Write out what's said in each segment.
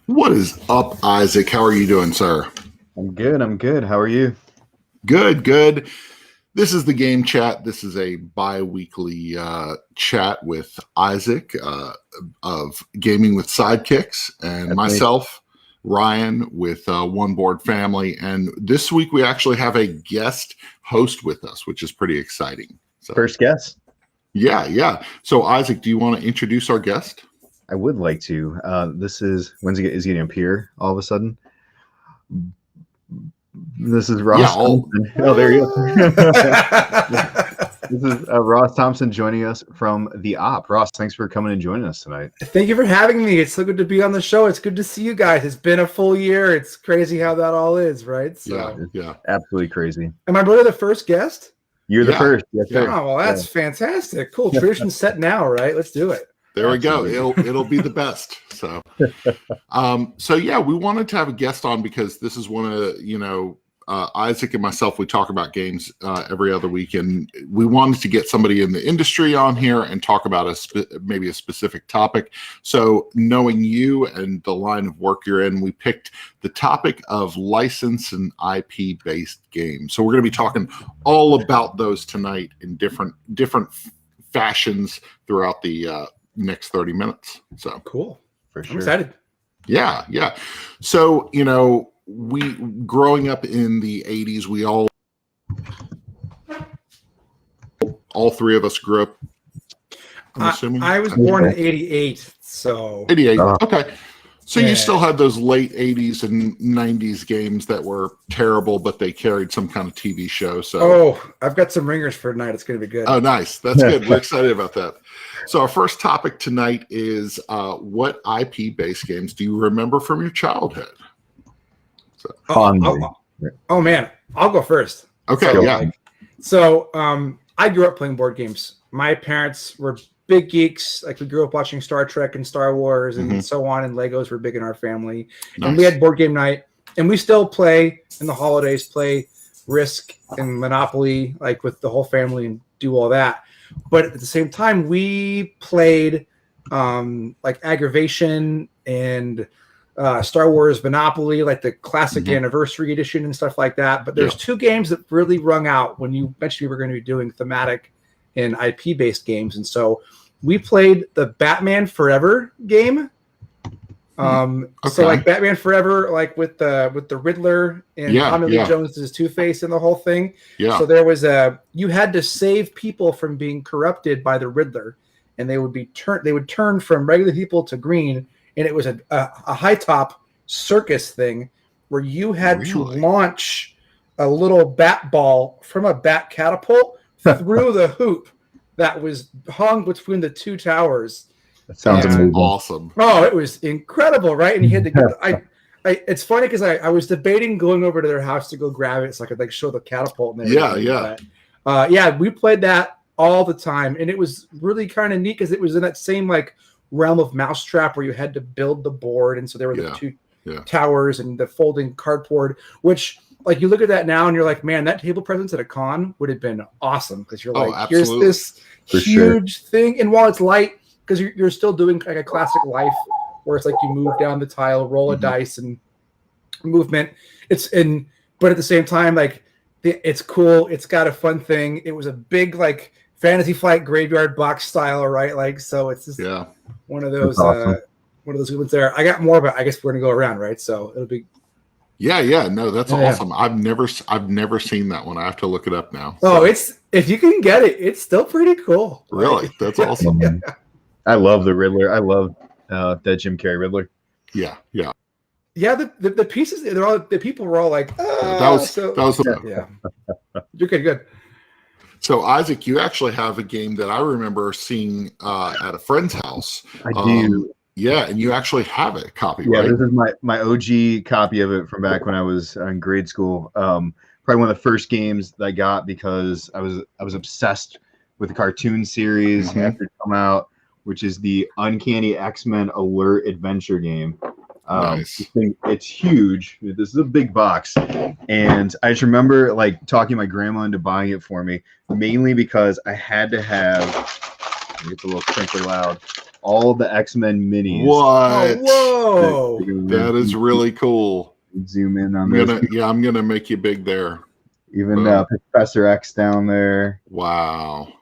What is up, Isaac? How are you doing, sir? I'm good. I'm good. How are you? Good, good. This is the Game Chat. This is a bi-weekly chat with Isaac of Gaming with Sidekicks and That's myself, Ryan, with One Board Family. And this week we actually have a guest host with us, which is pretty exciting. So, First guess. Yeah. So, Isaac, do you want to introduce our guest? I would like to. This is when's he is he going to appear all of a sudden? This is Ross. Thompson. Oh, there you go. This is Ross Thompson joining us from the Op. Ross, thanks for coming and joining us tonight. Thank you for having me. It's so good to be on the show. It's good to see you guys. It's been a full year. It's crazy how that all is, right? So, yeah. Absolutely crazy. Am I really the first guest? You're the first. Yes, sir. Oh, well, that's fantastic. Cool. Tradition set now, right? Let's do it. There we go. It'll be the best. So, yeah, we wanted to have a guest on because this is one of Isaac and myself. We talk about games every other week, and we wanted to get somebody in the industry on here and talk about maybe a specific topic. So, knowing you and the line of work you're in, we picked the topic of license and IP based games. So, we're going to be talking all about those tonight in different fashions throughout the next 30 minutes. So cool. For sure. I'm excited. Yeah. So, we growing up in the 80s, we all three of us grew up. I'm assuming I was born in 88, so 88. Okay. So yeah. You still had those late 80s and 90s games that were terrible, but they carried some kind of TV show. So I've got some ringers for tonight. It's going to be good. Oh, nice. That's good. We're excited about that. So our first topic tonight is what IP-based games do you remember from your childhood? So. Oh, man. I'll go first. Okay, So I grew up playing board games. My parents were big geeks. Like we grew up watching Star Trek and Star Wars and so on, and Legos were big in our family. Nice. And we had board game night, and we still play in the holidays, play Risk and Monopoly, like with the whole family and do all that. But at the same time, we played like Aggravation and Star Wars Monopoly, like the classic anniversary edition and stuff like that. But there's two games that really rung out when you mentioned we were going to be doing thematic and IP-based games. And so we played the Batman Forever game. So like Batman Forever, like with the Riddler and Tommy Lee Jones as Two-Face and the whole thing. Yeah. So there was you had to save people from being corrupted by the Riddler, and they would turn from regular people to green, and it was a high top circus thing where you had to launch a little bat ball from a bat catapult through the hoop that was hung between the two towers. That sounds awesome. Oh, it was incredible, right? And you had to get it's funny because I was debating going over to their house to go grab it so I could like show the catapult and everything. Yeah. We played that all the time, and it was really kind of neat because it was in that same like realm of Mousetrap where you had to build the board, and so there were the two towers and the folding cardboard, which like you look at that now and you're like, man, that table presence at a con would have been awesome because you're like, here's this huge thing, and while it's light, because you're still doing like a classic life where it's like you move down the tile, roll a dice, and movement. But at the same time, like it's cool. It's got a fun thing. It was a big like Fantasy Flight graveyard box style, right? Like so, it's just one of those one of those ones there. I got more, but I guess we're gonna go around, right? So it'll be. Yeah. No, that's awesome. I've never seen that one. I have to look it up now. So. Oh, it's if you can get it, it's still pretty cool. Really, that's awesome. I love the Riddler. I love that Jim Carrey Riddler. Yeah. The pieces, the people were all like, that was You're good. So Isaac, you actually have a game that I remember seeing at a friend's house. I do. Yeah, and you actually have a copy, right? Yeah, this is my OG copy of it from back when I was in grade school. Probably one of the first games that I got because I was obsessed with the cartoon series after it come out, which is the Uncanny X-Men Alert Adventure game. Nice. It's huge. This is a big box, and I just remember like talking my grandma into buying it for me, mainly because I had to have It's a little crinkly loud. All the X-Men minis. What? Oh, whoa! That is really cool. Zoom in on this. I'm gonna make you big there. Even Professor X down there. Wow.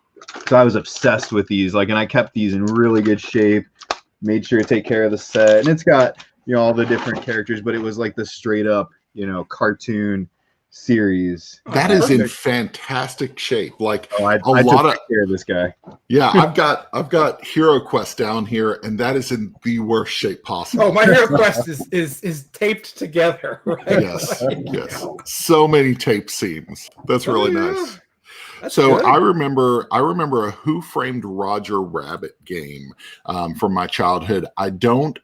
So I was obsessed with these, and I kept these in really good shape. Made sure to take care of the set, and it's got all the different characters, but it was like the straight up cartoon series. That is in fantastic shape. Like I a lot of care of this guy. Yeah, I've got Hero Quest down here, and that is in the worst shape possible. Oh, my Hero Quest is taped together. Right? Yes, yes. So many tape seams. That's really nice. That's so good. I remember a Who Framed Roger Rabbit game from my childhood. I don't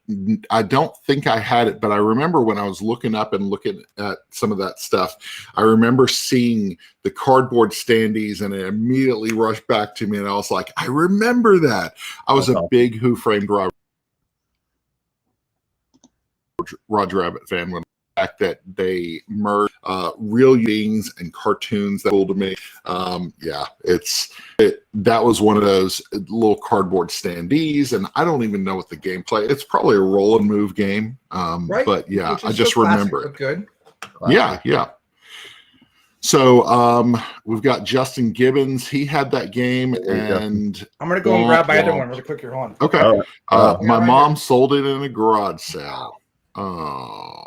think I had it, but I remember when I was looking up and looking at some of that stuff, I remember seeing the cardboard standees, and it immediately rushed back to me, and I was like, I remember that. I was a big Who Framed Roger Rabbit fan when that they merge real beings and cartoons. That cool to me. That was one of those little cardboard standees, and I don't even know what the gameplay. It's probably a roll and move game, right? But yeah, I just so remember it. Good. Classic. Yeah. So we've got Justin Gibbons. He had that game, and I'm gonna go and grab my other one really quick here. Hold on. Okay. My mom sold it in a garage sale. Oh.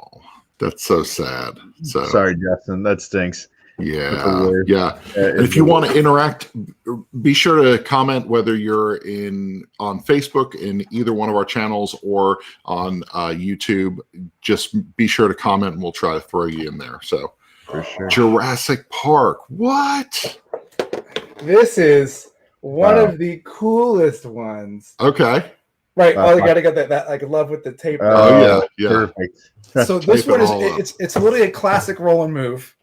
That's so sad. So sorry, Justin. That stinks. Yeah. And if you want to interact, be sure to comment whether you're on Facebook in either one of our channels or on YouTube. Just be sure to comment, and we'll try to throw you in there. So, for sure. Jurassic Park. What? This is one of the coolest ones. Okay. Right. Oh, you got to get that like love with the tape. Yeah. Perfect. So this one is it's literally a classic roll and move,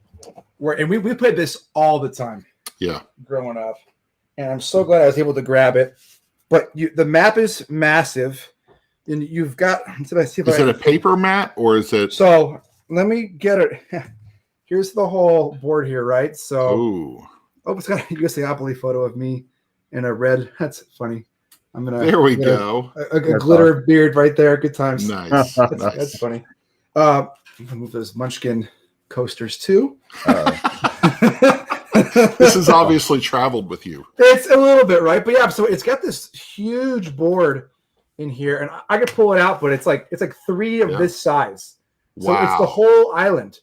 and we played this all the time. Yeah. Growing up, and I'm so glad I was able to grab it. But the map is massive, and you've got. Is it a paper map or is it? So let me get it. Here's the whole board here, right? So it's got a USAopoly photo of me in a red. That's funny. I'm gonna. There we go. A glitter beard right there. Good times. Nice. That's funny. I'm gonna move those Munchkin coasters too. This is obviously traveled with you. It's a little bit, right? But yeah, so it's got this huge board in here, and I could pull it out, but it's like 3 of this size. So it's the whole island.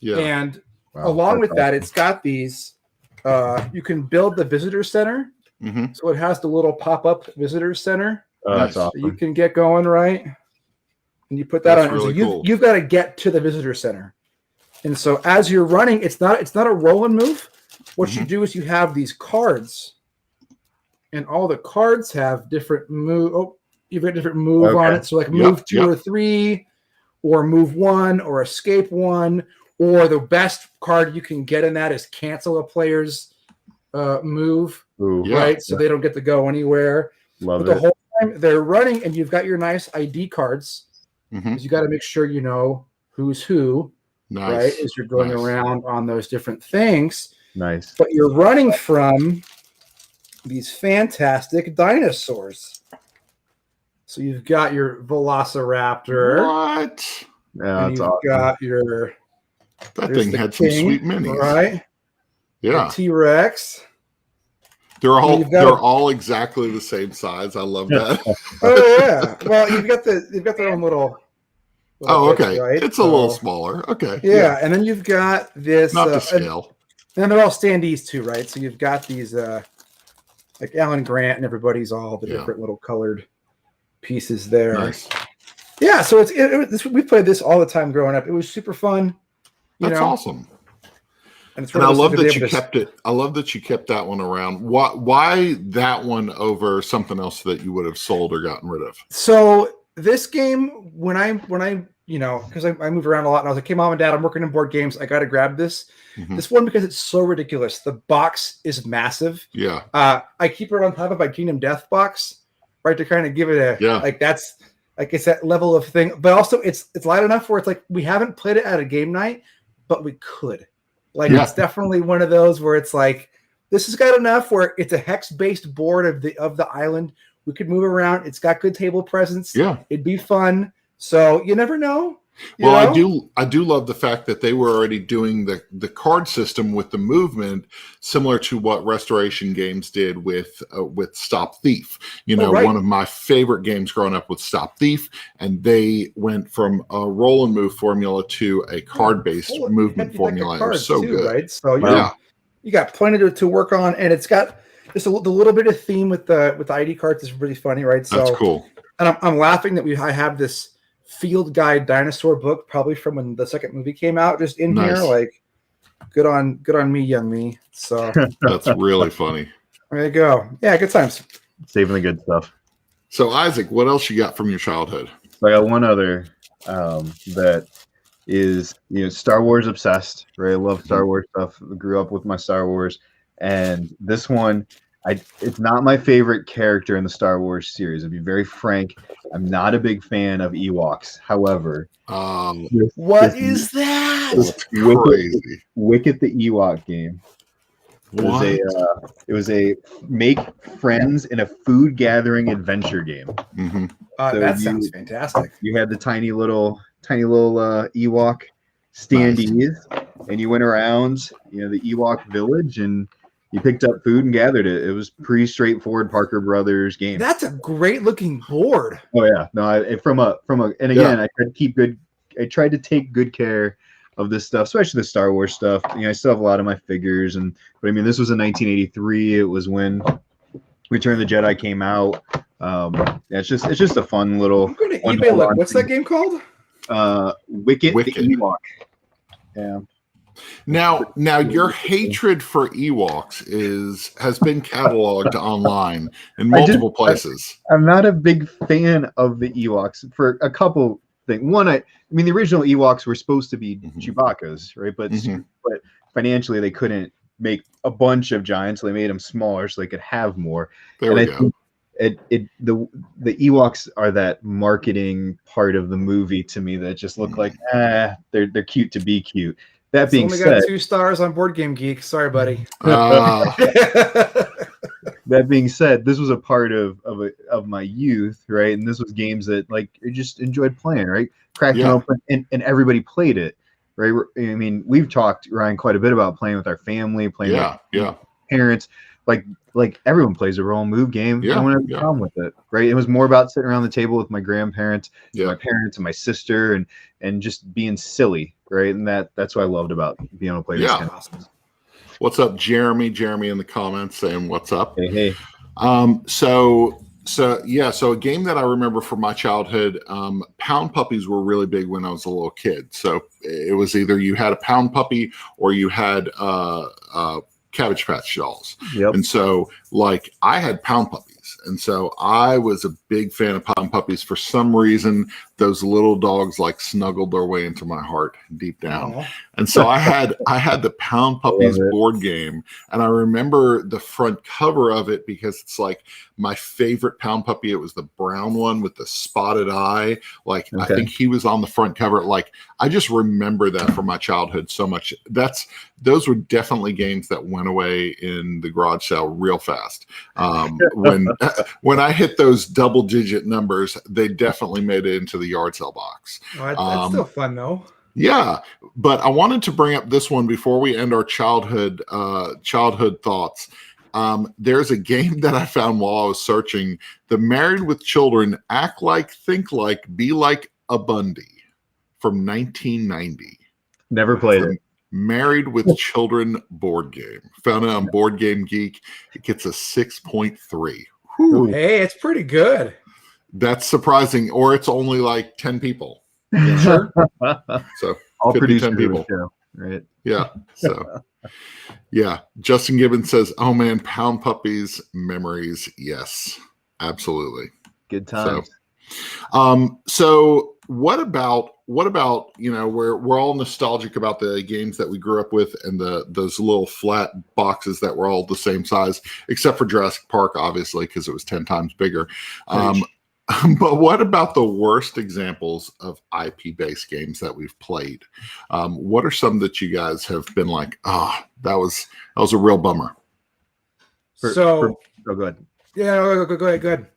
Yeah. And along with that, it's got these. You can build the visitor center. Mm-hmm. So it has the little pop-up visitor center. That's awesome. You can get going, right? And you put that on. Really so cool. You've got to get to the visitor center. And so as you're running, it's not a roll and move. What you do is you have these cards, and all the cards have different move. Oh, you've got different move on it. So like move 2 or 3, or move 1, or escape 1, or the best card you can get in that is cancel a player's move. Ooh, right? So they don't get to go anywhere. Love but the it. whole time they're running, and you've got your nice ID cards. You got to make sure you know who's who, right? As you're going around on those different things. Nice. But you're running from these fantastic dinosaurs. So you've got your Velociraptor. What? Yeah, and that's you've awesome. got your that thing had some sweet minis, right? Yeah. The T-Rex. They're all exactly the same size. I love that. Oh yeah. Well, you've got their own little okay. bits, right? It's a little smaller. Okay. Yeah, and then you've got this. Not to scale. And they're all standees too, right? So you've got these, like Alan Grant and everybody's all the different little colored pieces there. Nice. Yeah, so we played this all the time growing up. It was super fun. That's awesome. And I love that you kept it. I love that you kept that one around. Why that one over something else that you would have sold or gotten rid of? So this game, when I because I moved around a lot, and I was like, "Hey, mom and dad, I'm working in board games. I got to grab this." This one because it's so ridiculous. The box is massive. Yeah. I keep it on top of my Kingdom Death box, right, to kind of give it it's that level of thing. But also, it's light enough where it's like we haven't played it at a game night, but we could. Like it's definitely one of those where it's like This has got enough where it's a hex-based board of the island. We could move around. It's got good table presence. Yeah, it'd be fun. So you never know. Well, I do love the fact that they were already doing the card system with the movement, similar to what Restoration Games did with Stop Thief. One of my favorite games growing up was Stop Thief, and they went from a roll and move formula to a card based movement formula. It was so good, right? So you got plenty to work on, and it's got just the little bit of theme with the ID cards is really funny, right? So that's cool. And I'm laughing that I have this field guide dinosaur book, probably from when the second movie came out, just in here. Like, good on me, young me. So that's really funny. There you go. Yeah, good times. Saving the good stuff. So Isaac, what else you got from your childhood? So I got one other that is Star Wars obsessed. Right, I love Star Wars stuff. I grew up with my Star Wars, and this one. It's not my favorite character in the Star Wars series. I'll be very frank. I'm not a big fan of Ewoks. However, what is that? Wicket the Ewok game. It was a make friends in a food gathering adventure game. Mm-hmm. So that sounds fantastic. You had the tiny little Ewok standees, and you went around the Ewok village and you picked up food and gathered it. It was pretty straightforward Parker Brothers game. That's a great looking board. Oh yeah, no, and again, I tried to take good care of this stuff, especially the Star Wars stuff. I still have a lot of my figures, but I mean, this was in 1983. It was when Return of the Jedi came out. It's just a fun little. I'm going to eBay look. What's that game called? Wicket the Ewok. Yeah. Now your hatred for Ewoks has been cataloged online in multiple places. I'm not a big fan of the Ewoks for a couple things. One, I mean, the original Ewoks were supposed to be Chewbacca's, right? But financially, they couldn't make a bunch of giants, so they made them smaller so they could have more. There we go. The Ewoks are that marketing part of the movie to me that just look like they're cute to be cute. That being said, only got 2 stars on Board Game Geek. Sorry, buddy. That being said, this was a part of my youth, right? And this was games that I just enjoyed playing, right? Cracking open, and everybody played it, right? I mean, we've talked, Ryan, quite a bit about playing with our family, playing with parents. Like everyone plays a roll and move game. No one has a problem with it, right? It was more about sitting around the table with my grandparents, my parents, and my sister, and just being silly, right? And that's what I loved about being able to play this game. What's up, Jeremy? Jeremy in the comments saying what's up. Hey. So a game that I remember from my childhood, pound puppies were really big when I was a little kid. So it was either you had a pound puppy or you had Cabbage Patch dolls. Yep. And so I had pound puppies. And so I was a big fan of pound puppies. For some reason, those little dogs snuggled their way into my heart deep down. Aww. And so I had the Pound Puppies board game. And I remember the front cover of it because it's my favorite Pound Puppy. It was the brown one with the spotted eye. I think he was on the front cover. I just remember that from my childhood so much. Those were definitely games that went away in the garage sale real fast. When I hit those double-digit numbers, they definitely made it into the yard sale box. That's still fun, though. Yeah, but I wanted to bring up this one before we end our childhood thoughts. There's a game that I found while I was searching. The Married with Children Act Like, Think Like, Be Like a Bundy from 1990. Never played it. Married with Children board game. Found it on Board Game Geek. It gets a 6.3. Hey, it's pretty good. That's surprising. Or it's only 10 people. Sure. So I'll produce 10 people. Show, right? Yeah. So Justin Gibbons says, "Oh man, Pound Puppies memories." Yes, absolutely. Good times. So what about we're all nostalgic about the games that we grew up with and those little flat boxes that were all the same size, except for Jurassic Park, obviously, because it was 10 times bigger. But what about the worst examples of IP-based games that we've played? What are some that you guys have been that was a real bummer? Oh, go ahead. Yeah, go ahead.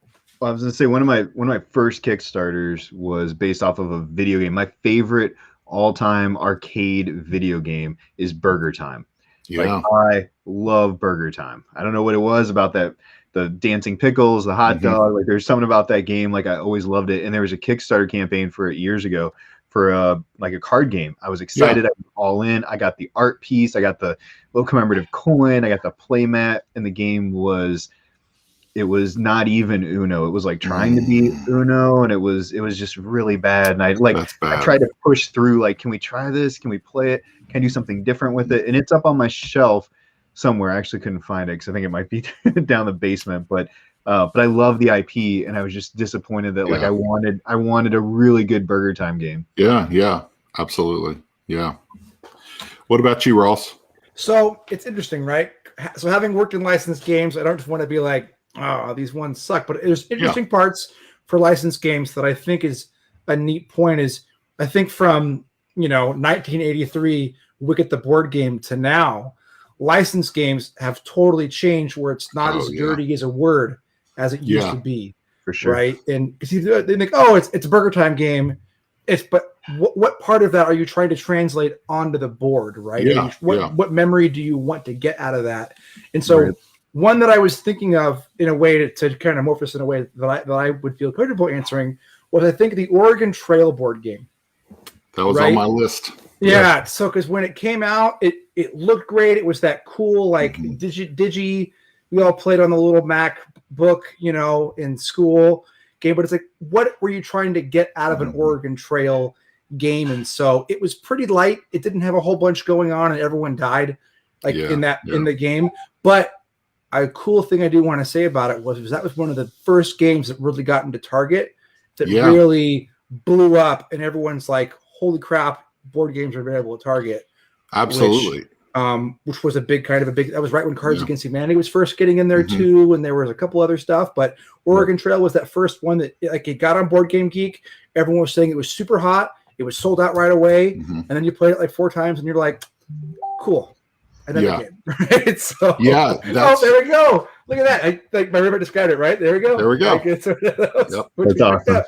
Well, I was gonna say one of my first Kickstarters was based off of a video game. My favorite all-time arcade video game is Burger Time. Yeah. Like, I love Burger Time. I don't know what it was about that, the dancing pickles, the hot dog. Like, there's something about that game. Like, I always loved it. And there was a Kickstarter campaign for it years ago for like a card game. I was excited. Yeah. I was all in. I got the art piece. I got the little commemorative coin. I got the play mat. And the game was not even Uno. It was like trying to be Uno, and it was just really bad. And I tried to push through, like, can we try this? Can we play it? Can I do something different with it? And it's up on my shelf somewhere. I actually couldn't find it because I think it might be down the basement. But I love the IP, and I was just disappointed that like I wanted a really good Burger Time game. Yeah, absolutely. Yeah. What about you, Ross? So it's interesting, right? So having worked in licensed games, I don't just want to be like, oh, these ones suck. But there's interesting parts for licensed games that I think is a neat point. Is I think from 1983, Wicket the board game, to now, licensed games have totally changed, where it's not as dirty as a word as it used to be. For sure, right? And because they think, oh, it's a Burger Time game. But what part of that are you trying to translate onto the board, right? Yeah, what memory do you want to get out of that? And so one that I was thinking of in a way to kind of morph this in a way that I would feel comfortable answering was, I think, the Oregon Trail board game. That was on my list. Yeah. So because when it came out, it looked great. It was that cool, like digi. We all played on the little MacBook, in school game. But it's like, what were you trying to get out of an Oregon Trail game? And so it was pretty light. It didn't have a whole bunch going on, and everyone died in the game. But a cool thing I do want to say about it was that was one of the first games that really got into Target, that really blew up, and everyone's like, holy crap, board games are available at Target. Absolutely. Which was that was right when Cards Against Humanity was first getting in there too, and there was a couple other stuff, but Oregon Trail was that first one that it got on Board Game Geek. Everyone was saying it was super hot. It was sold out right away, and then you played it like 4 times, and you're like, cool. Another game, right? So there we go. Look at that. Like my roommate described it, right? There we go. That's awesome.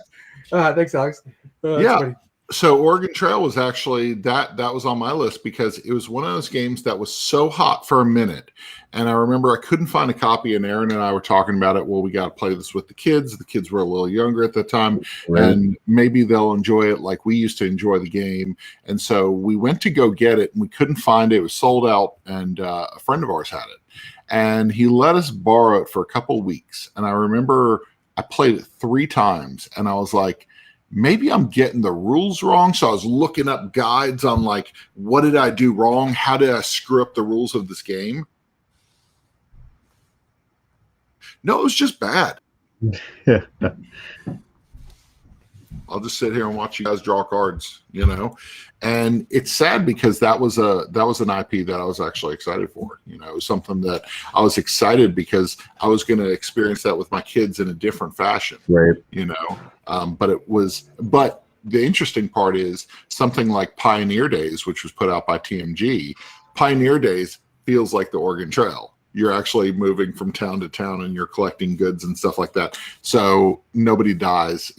Thanks, Alex. Funny. So Oregon Trail was actually that was on my list because it was one of those games that was so hot for a minute. And I remember I couldn't find a copy, and Aaron and I were talking about it. Well, we got to play this with the kids. The kids were a little younger at the time, and maybe they'll enjoy it like we used to enjoy the game. And so we went to go get it, and we couldn't find it. It was sold out, and a friend of ours had it. And he let us borrow it for a couple weeks. And I remember I played it 3 times, and I was like, maybe I'm getting the rules wrong. So I was looking up guides on like, what did I do wrong? How did I screw up the rules of this game? No, it was just bad. I'll just sit here and watch you guys draw cards, and it's sad because that was an IP that I was actually excited for. It was something that I was excited because I was going to experience that with my kids in a different fashion, right? But the interesting part is something like Pioneer Days, which was put out by TMG. Pioneer Days feels like the Oregon Trail. You're actually moving from town to town, and you're collecting goods and stuff like that. So nobody dies,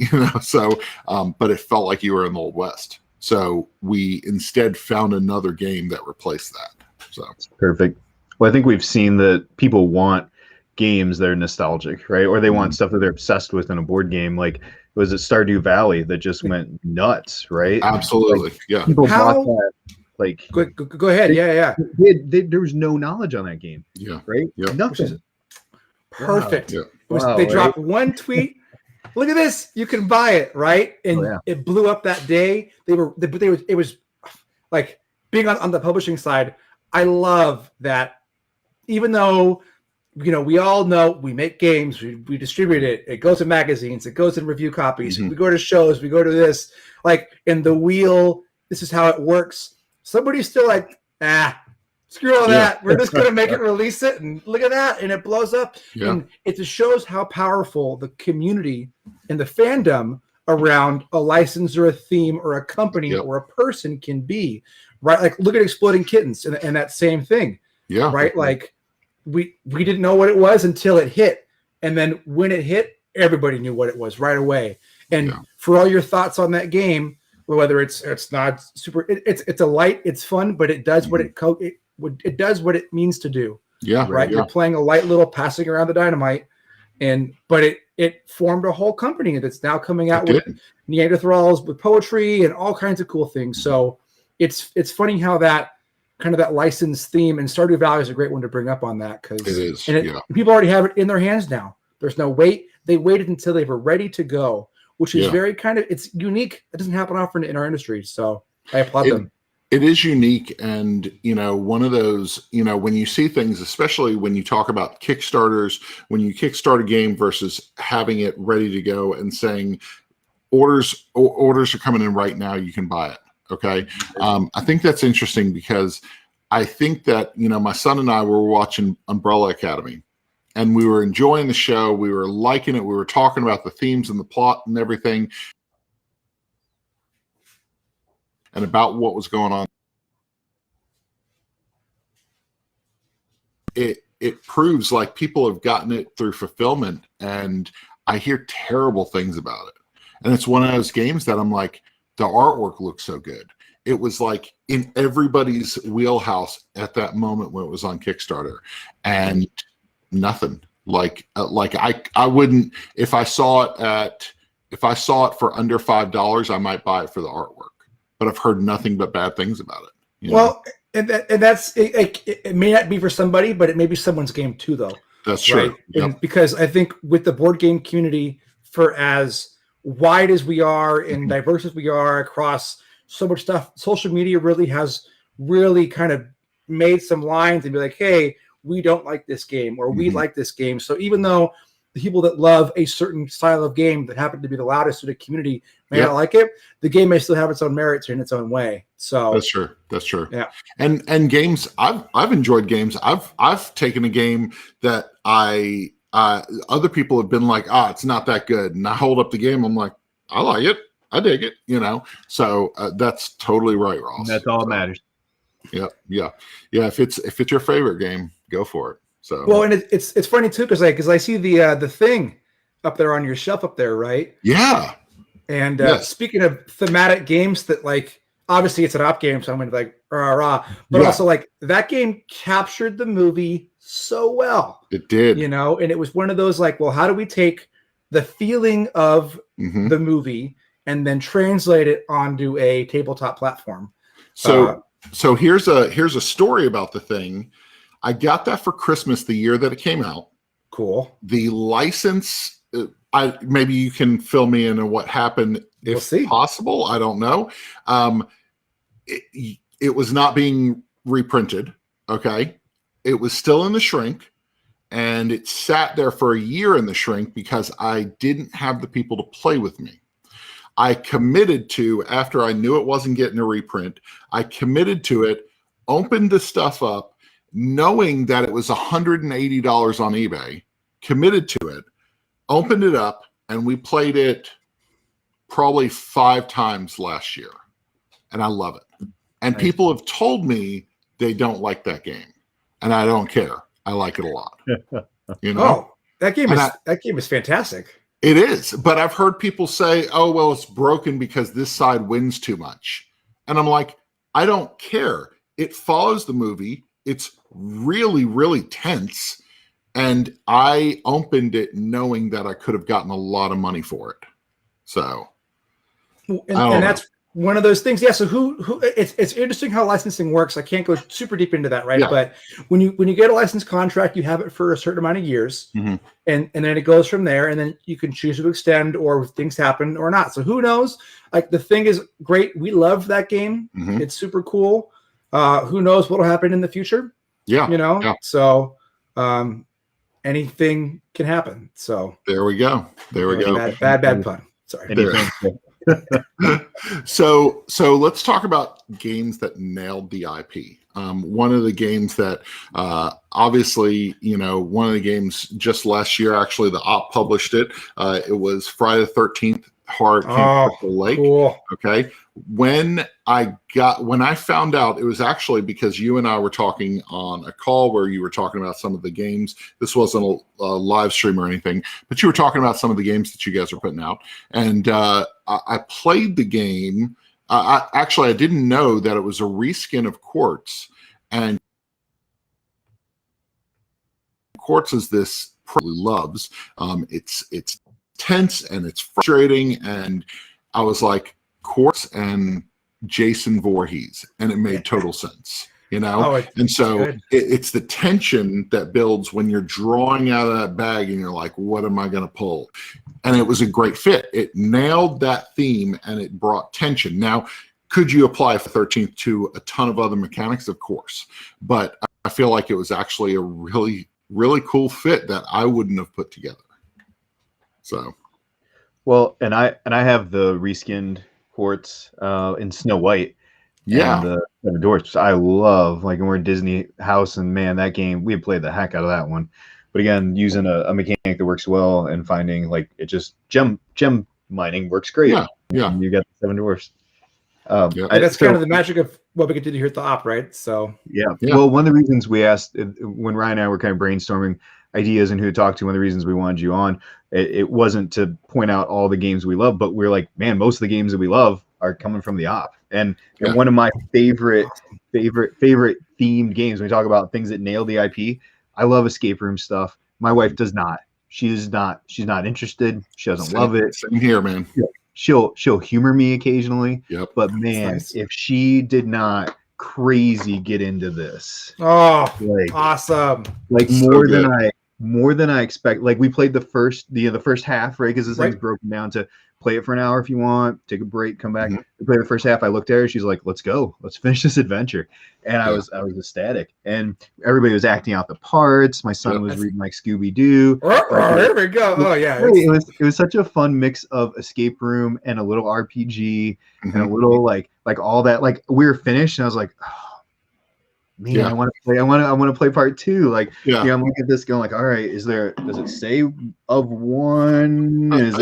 So, but it felt like you were in the Old West. So we instead found another game that replaced that. So perfect. Well, I think we've seen that people want games that are nostalgic, right? Or they want stuff that they're obsessed with in a board game. Like, was it Stardew Valley that just went nuts, right? Absolutely, People bought that. Like, go ahead. There was no knowledge on that game. Right. Nothing. Perfect. They dropped one tweet. Look at this. You can buy it, right? And it blew up that day. It was like being on the publishing side. I love that. Even though we all know we make games, we distribute it. It goes in magazines. It goes in review copies. We go to shows. We go to this. Like in the wheel. This is how it works. Somebody's still like, screw all that. We're just going to make it, release it, and look at that. And it blows up. And it just shows how powerful the community and the fandom around a license or a theme or a company or a person can be, right? Like, look at Exploding Kittens and that same thing, right? Like, we didn't know what it was until it hit. And then when it hit, everybody knew what it was right away. And for all your thoughts on that game, whether it's not super, it's a light, it's fun, but it does what it does what it means to do. Yeah. Right. You're playing a light little passing around the dynamite, but it formed a whole company that's now coming out with Neanderthals with poetry and all kinds of cool things. So it's funny how that kind of that license theme, and Stardew Valley is a great one to bring up on that, because it is. People already have it in their hands now. There's no wait. They waited until they were ready to go, which is very it's unique. It doesn't happen often in our industry. So I applaud them. It is unique. And, one of those, when you see things, especially when you talk about Kickstarters, when you kickstart a game versus having it ready to go and saying orders are coming in right now, you can buy it. Okay. I think that's interesting, because I think that, my son and I were watching Umbrella Academy, and we were enjoying the show. We were liking it. We were talking about the themes and the plot and everything, and about what was going on. It proves like people have gotten it through fulfillment, and I hear terrible things about it. And it's one of those games that I'm like, the artwork looks so good. It was like in everybody's wheelhouse at that moment when it was on Kickstarter, and nothing. Like I wouldn't, if I saw it for under $5, I might buy it for the artwork. But I've heard nothing but bad things about it. Well, and that's it may not be for somebody, but it may be someone's game too, though. That's true. Right? And because I think with the board game community, for as wide as we are and diverse as we are across so much stuff, social media really has kind of made some lines and be like, hey, we don't like this game, or we like this game. So even though the people that love a certain style of game that happen to be the loudest to the community may not like it, the game may still have its own merits in its own way. So that's true. Yeah. And games, I've enjoyed games. I've taken a game that other people have been like, it's not that good, and I hold up the game, I'm like, I like it, I dig it, So that's totally right, Ross. That's all that matters. Yeah. If it's your favorite game, go for it. So well, and it's funny too, because I see the thing up there on your shelf up there, right? Yeah. And speaking of thematic games, that like obviously it's an op game, so I'm gonna like rah, but also like that game captured the movie so well. It did, and it was one of those like, well, how do we take the feeling of the movie and then translate it onto a tabletop platform? So here's a story about the thing. I got that for Christmas the year that it came out. Cool. The license, maybe you can fill me in on what happened if possible. I don't know. It was not being reprinted. Okay. It was still in the shrink, and it sat there for a year in the shrink because I didn't have the people to play with me. I committed to, after I knew it wasn't getting a reprint, I committed to it, opened the stuff up, knowing that it was $180 on eBay, committed to it, opened it up, and we played it probably 5 times last year. And I love it. And people have told me they don't like that game. And I don't care. I like it a lot. Oh, that game is fantastic. It is, but I've heard people say, oh, well, it's broken because this side wins too much. And I'm like, I don't care. It follows the movie. It's really, really tense. And I opened it knowing that I could have gotten a lot of money for it. So. And that's one of those things. Yeah. So who it's interesting how licensing works. I can't go super deep into that. Right. Yeah. But when you get a license contract, you have it for a certain amount of years, and then it goes from there, and then you can choose to extend, or if things happen or not. So who knows? Like, the thing is great. We love that game. It's super cool. Who knows what'll happen in the future? Yeah. Yeah. So, anything can happen. So there we go. Bad pun. Sorry. So let's talk about games that nailed the IP. One of the games that obviously, one of the games just last year, actually the op published it. It was Friday the 13th Horror at Camp Crystal Lake. Cool. Okay. When I found out, it was actually because you and I were talking on a call where you were talking about some of the games. This wasn't a live stream or anything, but you were talking about some of the games that you guys are putting out. And I played the game. I didn't know that it was a reskin of Quartz. And Quartz is this probably loves. It's tense and it's frustrating. And I was like, Quartz and Jason Voorhees, and it made total sense, you know? And so it's the tension that builds when you're drawing out of that bag and you're like, what am I going to pull? And it was a great fit. It nailed that theme and it brought tension. Now, could you apply for 13th to a ton of other mechanics? Of course. But I feel like it was actually a really, really cool fit that I wouldn't have put together. So. Well, and I have the reskinned Quartz in Snow White. Yeah. And the Seven Dwarfs. I love, like, when we're in Disney House, and man, that game, we played the heck out of that one. But again, using a mechanic that works well and finding, like, it just gem mining works great. Yeah. And you got the Seven Dwarfs. That's kind of the magic of what we get to do here at the op, right? So yeah. Well, one of the reasons we asked when Ryan and I were kind of brainstorming ideas and who to talk to, one of the reasons we wanted you on, it wasn't to point out all the games we love, but we're like, man, most of the games that we love are coming from the op. And one of my favorite themed games, when we talk about things that nail the IP, I love escape room stuff. My wife does not. She's not interested. She doesn't love it. Same here, man. She'll humor me occasionally. Yep. But man, if she did not crazy get into this, awesome, like more than I expect. Like, we played the first half, right? Because this thing's broken down to play it for an hour if you want, take a break, come back. We played the first half. I looked at her. She's like, "Let's go. Let's finish this adventure." And I was ecstatic. And everybody was acting out the parts. My son was reading like Scooby Doo. There we go. Oh yeah, it was such a fun mix of escape room and a little RPG and a little like all that. Like, we were finished, and I was like, oh, man, I want to play. I want to play part 2. Like, I'm looking at this, going like, all right, does it say of one? Am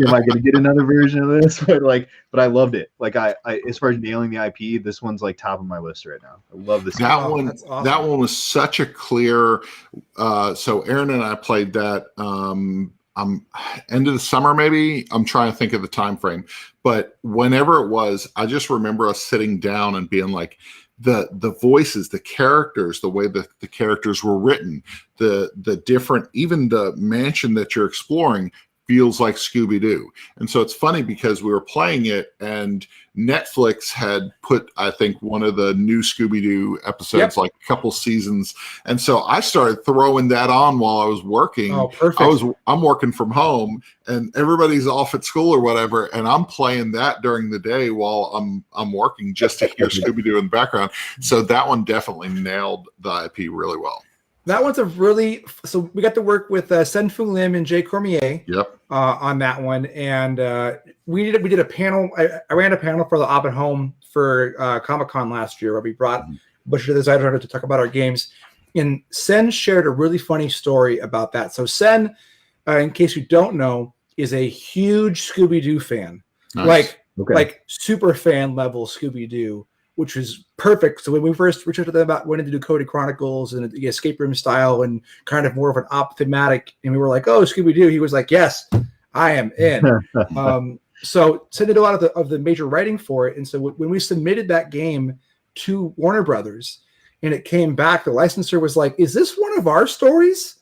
I going to get another version of this? But I loved it. Like, I as far as nailing the IP, this one's like top of my list right now. I love this. That one. Awesome. That one was such a clear. So Aaron and I played that. End of the summer, maybe. I'm trying to think of the time frame, but whenever it was, I just remember us sitting down and being like, the voices, the characters, the way that the characters were written, the different, even the mansion that you're exploring feels like Scooby-Doo. And so it's funny because we were playing it and Netflix had put, I think, one of the new Scooby-Doo episodes, like a couple seasons. And so I started throwing that on while I was working. Oh, perfect. I'm working from home and everybody's off at school or whatever. And I'm playing that during the day while I'm working just to hear Scooby-Doo in the background. So that one definitely nailed the IP really well. That one's so we got to work with Sen-Fu Lim and Jay Cormier on that one. And we did a panel. I ran a panel for the Op at Home for Comic-Con last year where we brought Butcher the Designer to talk about our games. And Sen shared a really funny story about that. So Sen, in case you don't know, is a huge Scooby-Doo fan. Nice. Like super fan level Scooby-Doo, which was perfect. So when we first reached out to them about wanting to do Cody Chronicles and the escape room style and kind of more of an op thematic, and we were like, "Oh, Scooby-Doo," he was like, "Yes, I am in." So Sen did a lot of the major writing for it, and so when we submitted that game to Warner Brothers, and it came back, the licensor was like, "Is this one of our stories?"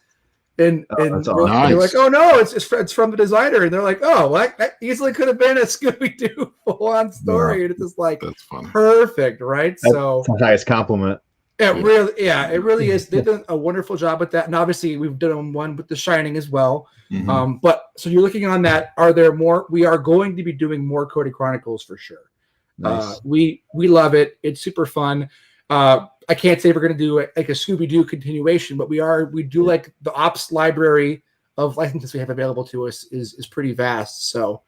And nice. They're like, "Oh no, it's from the designer." And they're like, "Oh, well, that easily could have been a Scooby-Doo full-on story." And it's just like, that's funny. Perfect, right? That's the highest compliment. It really is. They've done a wonderful job with that, and obviously we've done one with The Shining as well. But so you're looking on that. Are there more? We are going to be doing more Cody Chronicles for sure. Nice. We love it. It's super fun. I can't say we're going to do like a Scooby-Doo continuation, but we do like the ops library of licenses we have available to us is pretty vast. So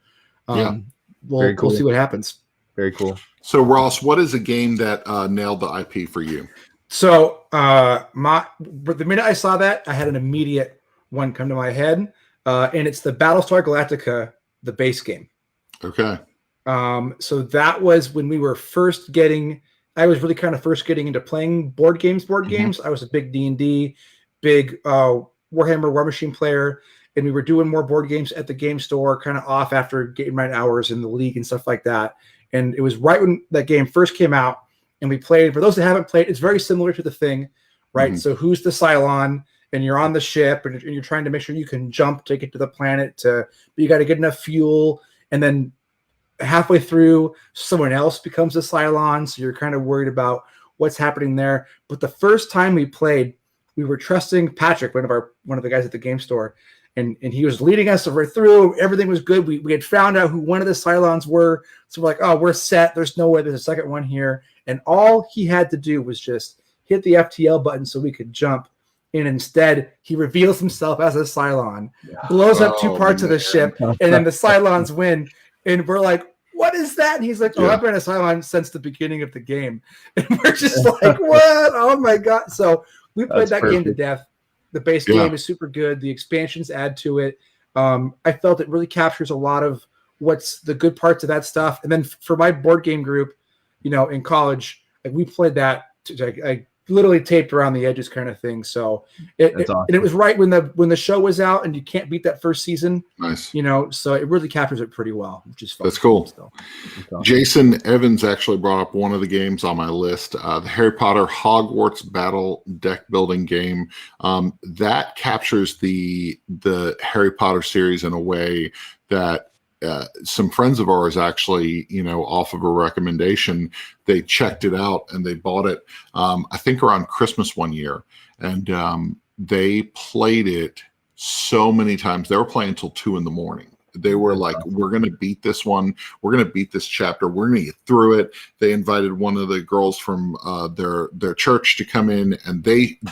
we'll see what happens. Very cool. So Ross, what is a game that nailed the IP for you? So the minute I saw that, I had an immediate one come to my head, and it's the Battlestar Galactica, the base game. Okay. So that was when we were first getting. I was really kind of first getting into playing board games. I was a big D&D, big Warhammer War Machine player, and we were doing more board games at the game store, kind of off after game night hours in the league and stuff like that. And it was right when that game first came out, and we played. For those that haven't played, it's very similar to The Thing, right? So who's the Cylon, and you're on the ship, and you're trying to make sure you can jump to get to the planet. But you got to get enough fuel, and then halfway through, someone else becomes a Cylon, so you're kind of worried about what's happening there. But the first time we played, we were trusting Patrick, one of the guys at the game store, and he was leading us right through. Everything was good. We had found out who one of the Cylons were, so we're like, oh, we're set. There's no way there's a second one here. And all he had to do was just hit the FTL button so we could jump. And instead, he reveals himself as a Cylon, blows up two parts of the ship, and then the Cylons win. And we're like, what is that? And he's like, I've been a Cylon since the beginning of the game. And we're just like, what? Oh, my God. So we played that game to death. The base game is super good. The expansions add to it. I felt it really captures a lot of what's the good parts of that stuff. And then for my board game group, in college, like we played that. I literally taped around the edges kind of thing. So awesome. And it was right when the show was out, and you can't beat that first season. Nice. So it really captures it pretty well, which is fun. That's cool. So, Jason Evans actually brought up one of the games on my list, the Harry Potter Hogwarts Battle deck building game. That captures the Harry Potter series in a way that some friends of ours actually, off of a recommendation, they checked it out and they bought it, I think around Christmas one year. And they played it so many times. They were playing until 2 a.m. They were like, we're going to beat this one. We're going to beat this chapter. We're going to get through it. They invited one of the girls from their church to come in, and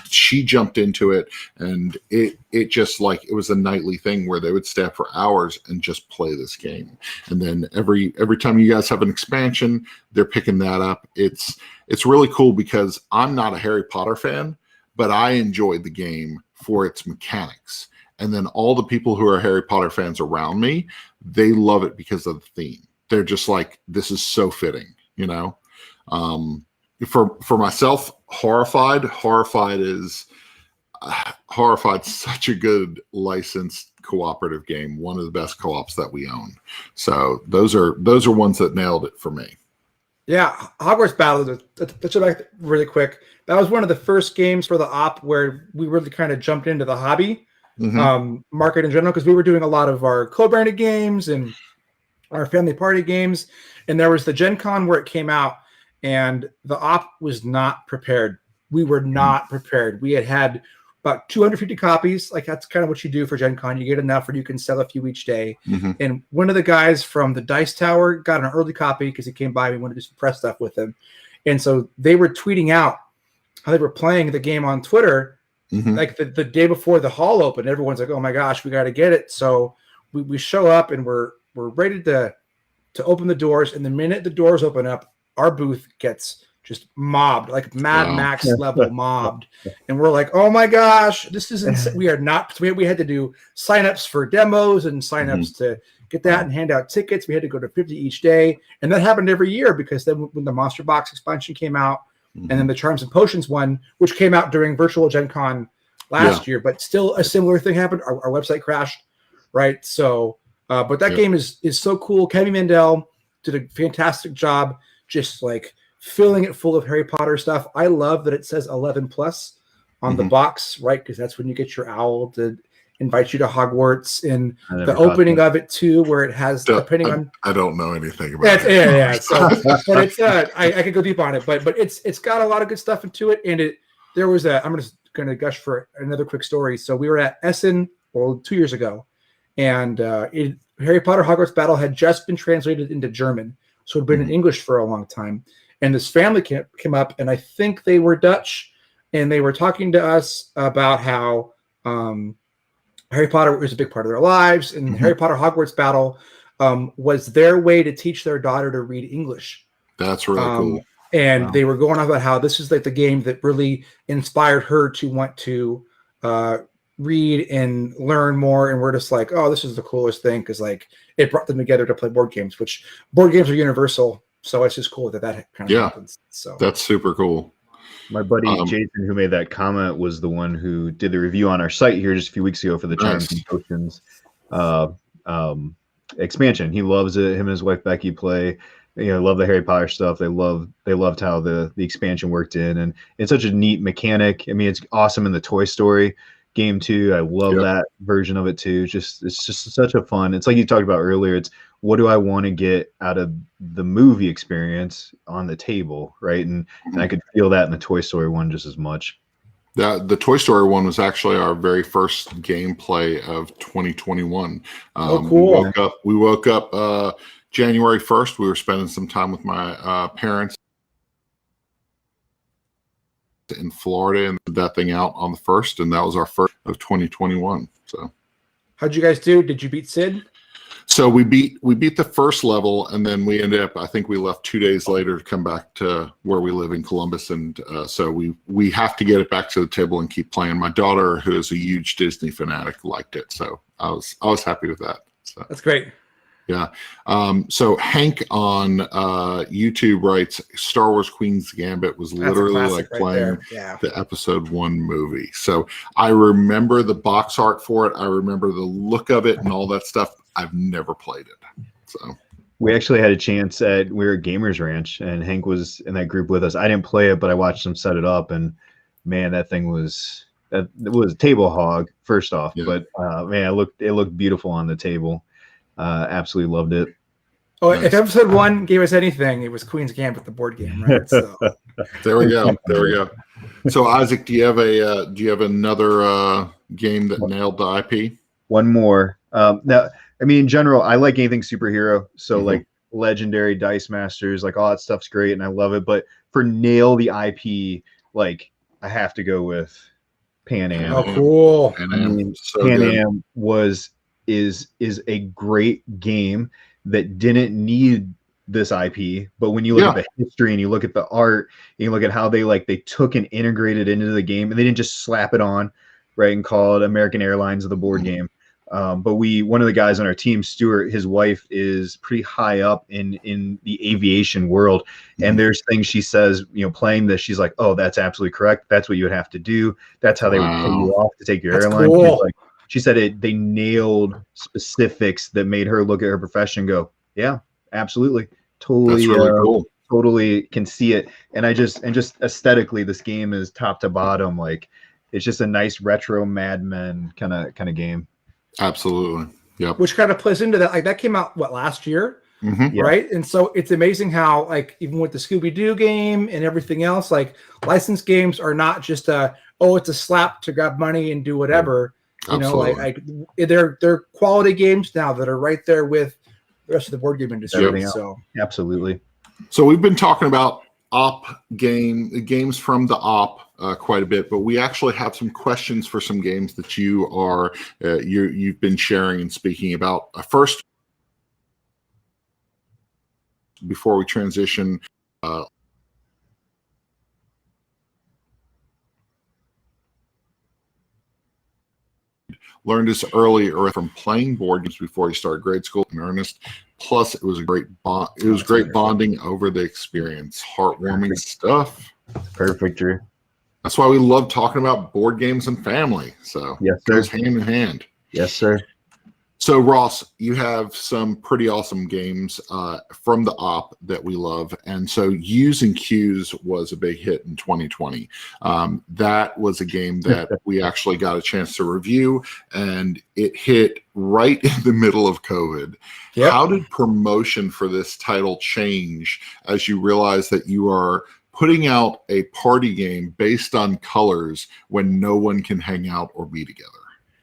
she jumped into it. And it just like, it was a nightly thing where they would stay up for hours and just play this game. And then every time you guys have an expansion, they're picking that up. It's really cool because I'm not a Harry Potter fan, but I enjoyed the game for its mechanics. And then all the people who are Harry Potter fans around me, they love it because of the theme. They're just like, this is so fitting, For myself, Horrified's such a good licensed cooperative game. One of the best co-ops that we own. So those are ones that nailed it for me. Yeah, Hogwarts Battle, let's go back really quick. That was one of the first games for the op where we really kind of jumped into the hobby. Market in general, because we were doing a lot of our co-branded games and our family party games, and there was the Gen Con where it came out, and the op was not prepared. We were not prepared. We had about 250 copies. Like, that's kind of what you do for Gen Con. You get enough where you can sell a few each day. And one of the guys from the Dice Tower got an early copy because he came by. We wanted to do some press stuff with him, and so they were tweeting out how they were playing the game on Twitter. Like the day before the hall opened, everyone's like, "Oh my gosh, we got to get it!" So we show up and we're ready to open the doors. And the minute the doors open up, our booth gets just mobbed, like Mad Max level mobbed. And we're like, "Oh my gosh, this is insane!" We are not. We had to do signups for demos and signups to get that and hand out tickets. We had to go to 50 each day, and that happened every year because then when the Monster Box expansion came out. And then the Charms and Potions one, which came out during virtual Gen Con last year, but still a similar thing happened. Our website crashed, right? So, but that game is so cool. Kevin Mandel did a fantastic job, just like filling it full of Harry Potter stuff. I love that it says 11 plus on the box, right? Because that's when you get your owl to invite you to Hogwarts, and the opening of it too, where it has I don't know anything about it. Yeah. So, but it's I could go deep on it, but it's got a lot of good stuff into it, and I'm just gonna gush for another quick story. So we were at Essen 2 years ago, and Harry Potter Hogwarts Battle had just been translated into German, so it had been in English for a long time. And this family came up, and I think they were Dutch, and they were talking to us about how Harry Potter was a big part of their lives, and Harry Potter Hogwarts Battle was their way to teach their daughter to read English. That's really cool. And they were going on about how this is like the game that really inspired her to want to read and learn more, and we're just like, oh, this is the coolest thing, because like it brought them together to play board games, which board games are universal. So it's just cool that kind of happens. So that's super cool. My buddy Jason, who made that comment, was the one who did the review on our site here just a few weeks ago for the Charms and Potions expansion. He loves it. Him and his wife Becky play. Love the Harry Potter stuff. They loved how the expansion worked in, and it's such a neat mechanic. I mean, it's awesome in the Toy Story game too. I love that version of it too. It's just such a fun. It's like you talked about earlier. It's what do I want to get out of the movie experience on the table, right? And I could feel that in the Toy Story one just as much. The Toy Story one was actually our very first gameplay of 2021. Cool. We woke up January 1st. We were spending some time with my parents in Florida and did that thing out on the 1st, and that was our first of 2021. So how'd you guys do? Did you beat Sid? So we beat the first level, and then we ended up, I think we left 2 days later to come back to where we live in Columbus, and so we have to get it back to the table and keep playing. My daughter, who is a huge Disney fanatic, liked it, so I was happy with that. So that's great. Yeah. So Hank on YouTube writes, Star Wars Queen's Gambit was literally like playing the episode 1 movie. So I remember the box art for it. I remember the look of it and all that stuff. I've never played it. So we actually had a chance we were at Gamers Ranch, and Hank was in that group with us. I didn't play it, but I watched him set it up, and man, that thing was a table hog first off, but man, it looked beautiful on the table. Absolutely loved it. Oh, if episode 1 gave us anything, it was Queen's Gambit, the board game, right? So there we go. So Isaac, do you have another game that nailed the IP? One more. Now, I mean, in general, I like anything superhero. So like Legendary, Dice Masters, like all that stuff's great, and I love it. But for nail the IP, like I have to go with Pan Am. Oh, cool! Pan Am, Pan Am is a great game that didn't need this IP, but when you look at the history and you look at the art and you look at how they took and integrated into the game, and they didn't just slap it on, right, and call it American Airlines of the board game. But one of the guys on our team, Stuart, his wife is pretty high up in the aviation world, and there's things she says, playing this, she's like, oh, that's absolutely correct. That's what you would have to do. That's how they would pay you off to take your airline. Cool. She said they nailed specifics that made her look at her profession and go, yeah, absolutely. Totally. That's really cool. Totally can see it. And just aesthetically, this game is top to bottom. Like it's just a nice retro Mad Men kind of game. Absolutely. Yep. Which kind of plays into that. Like that came out last year, right? And so it's amazing how even with the Scooby-Doo game and everything else, licensed games are not just it's a slap to grab money and do whatever. They're quality games now that are right there with the rest of the board game industry. So absolutely. So we've been talking about games from the op quite a bit, but we actually have some questions for some games that you've been sharing and speaking about. First, before we transition, learned this early from playing board games before he started grade school in earnest. Plus, it was a great bond. It was great bonding over the experience. Heartwarming stuff. Perfect, Drew. That's why we love talking about board games and family. So yes, it goes hand in hand. Yes, sir. So Ross, you have some pretty awesome games from the op that we love. And so U's and Q's was a big hit in 2020. That was a game that we actually got a chance to review, and it hit right in the middle of COVID. Yep. How did promotion for this title change as you realize that you are putting out a party game based on colors when no one can hang out or be together?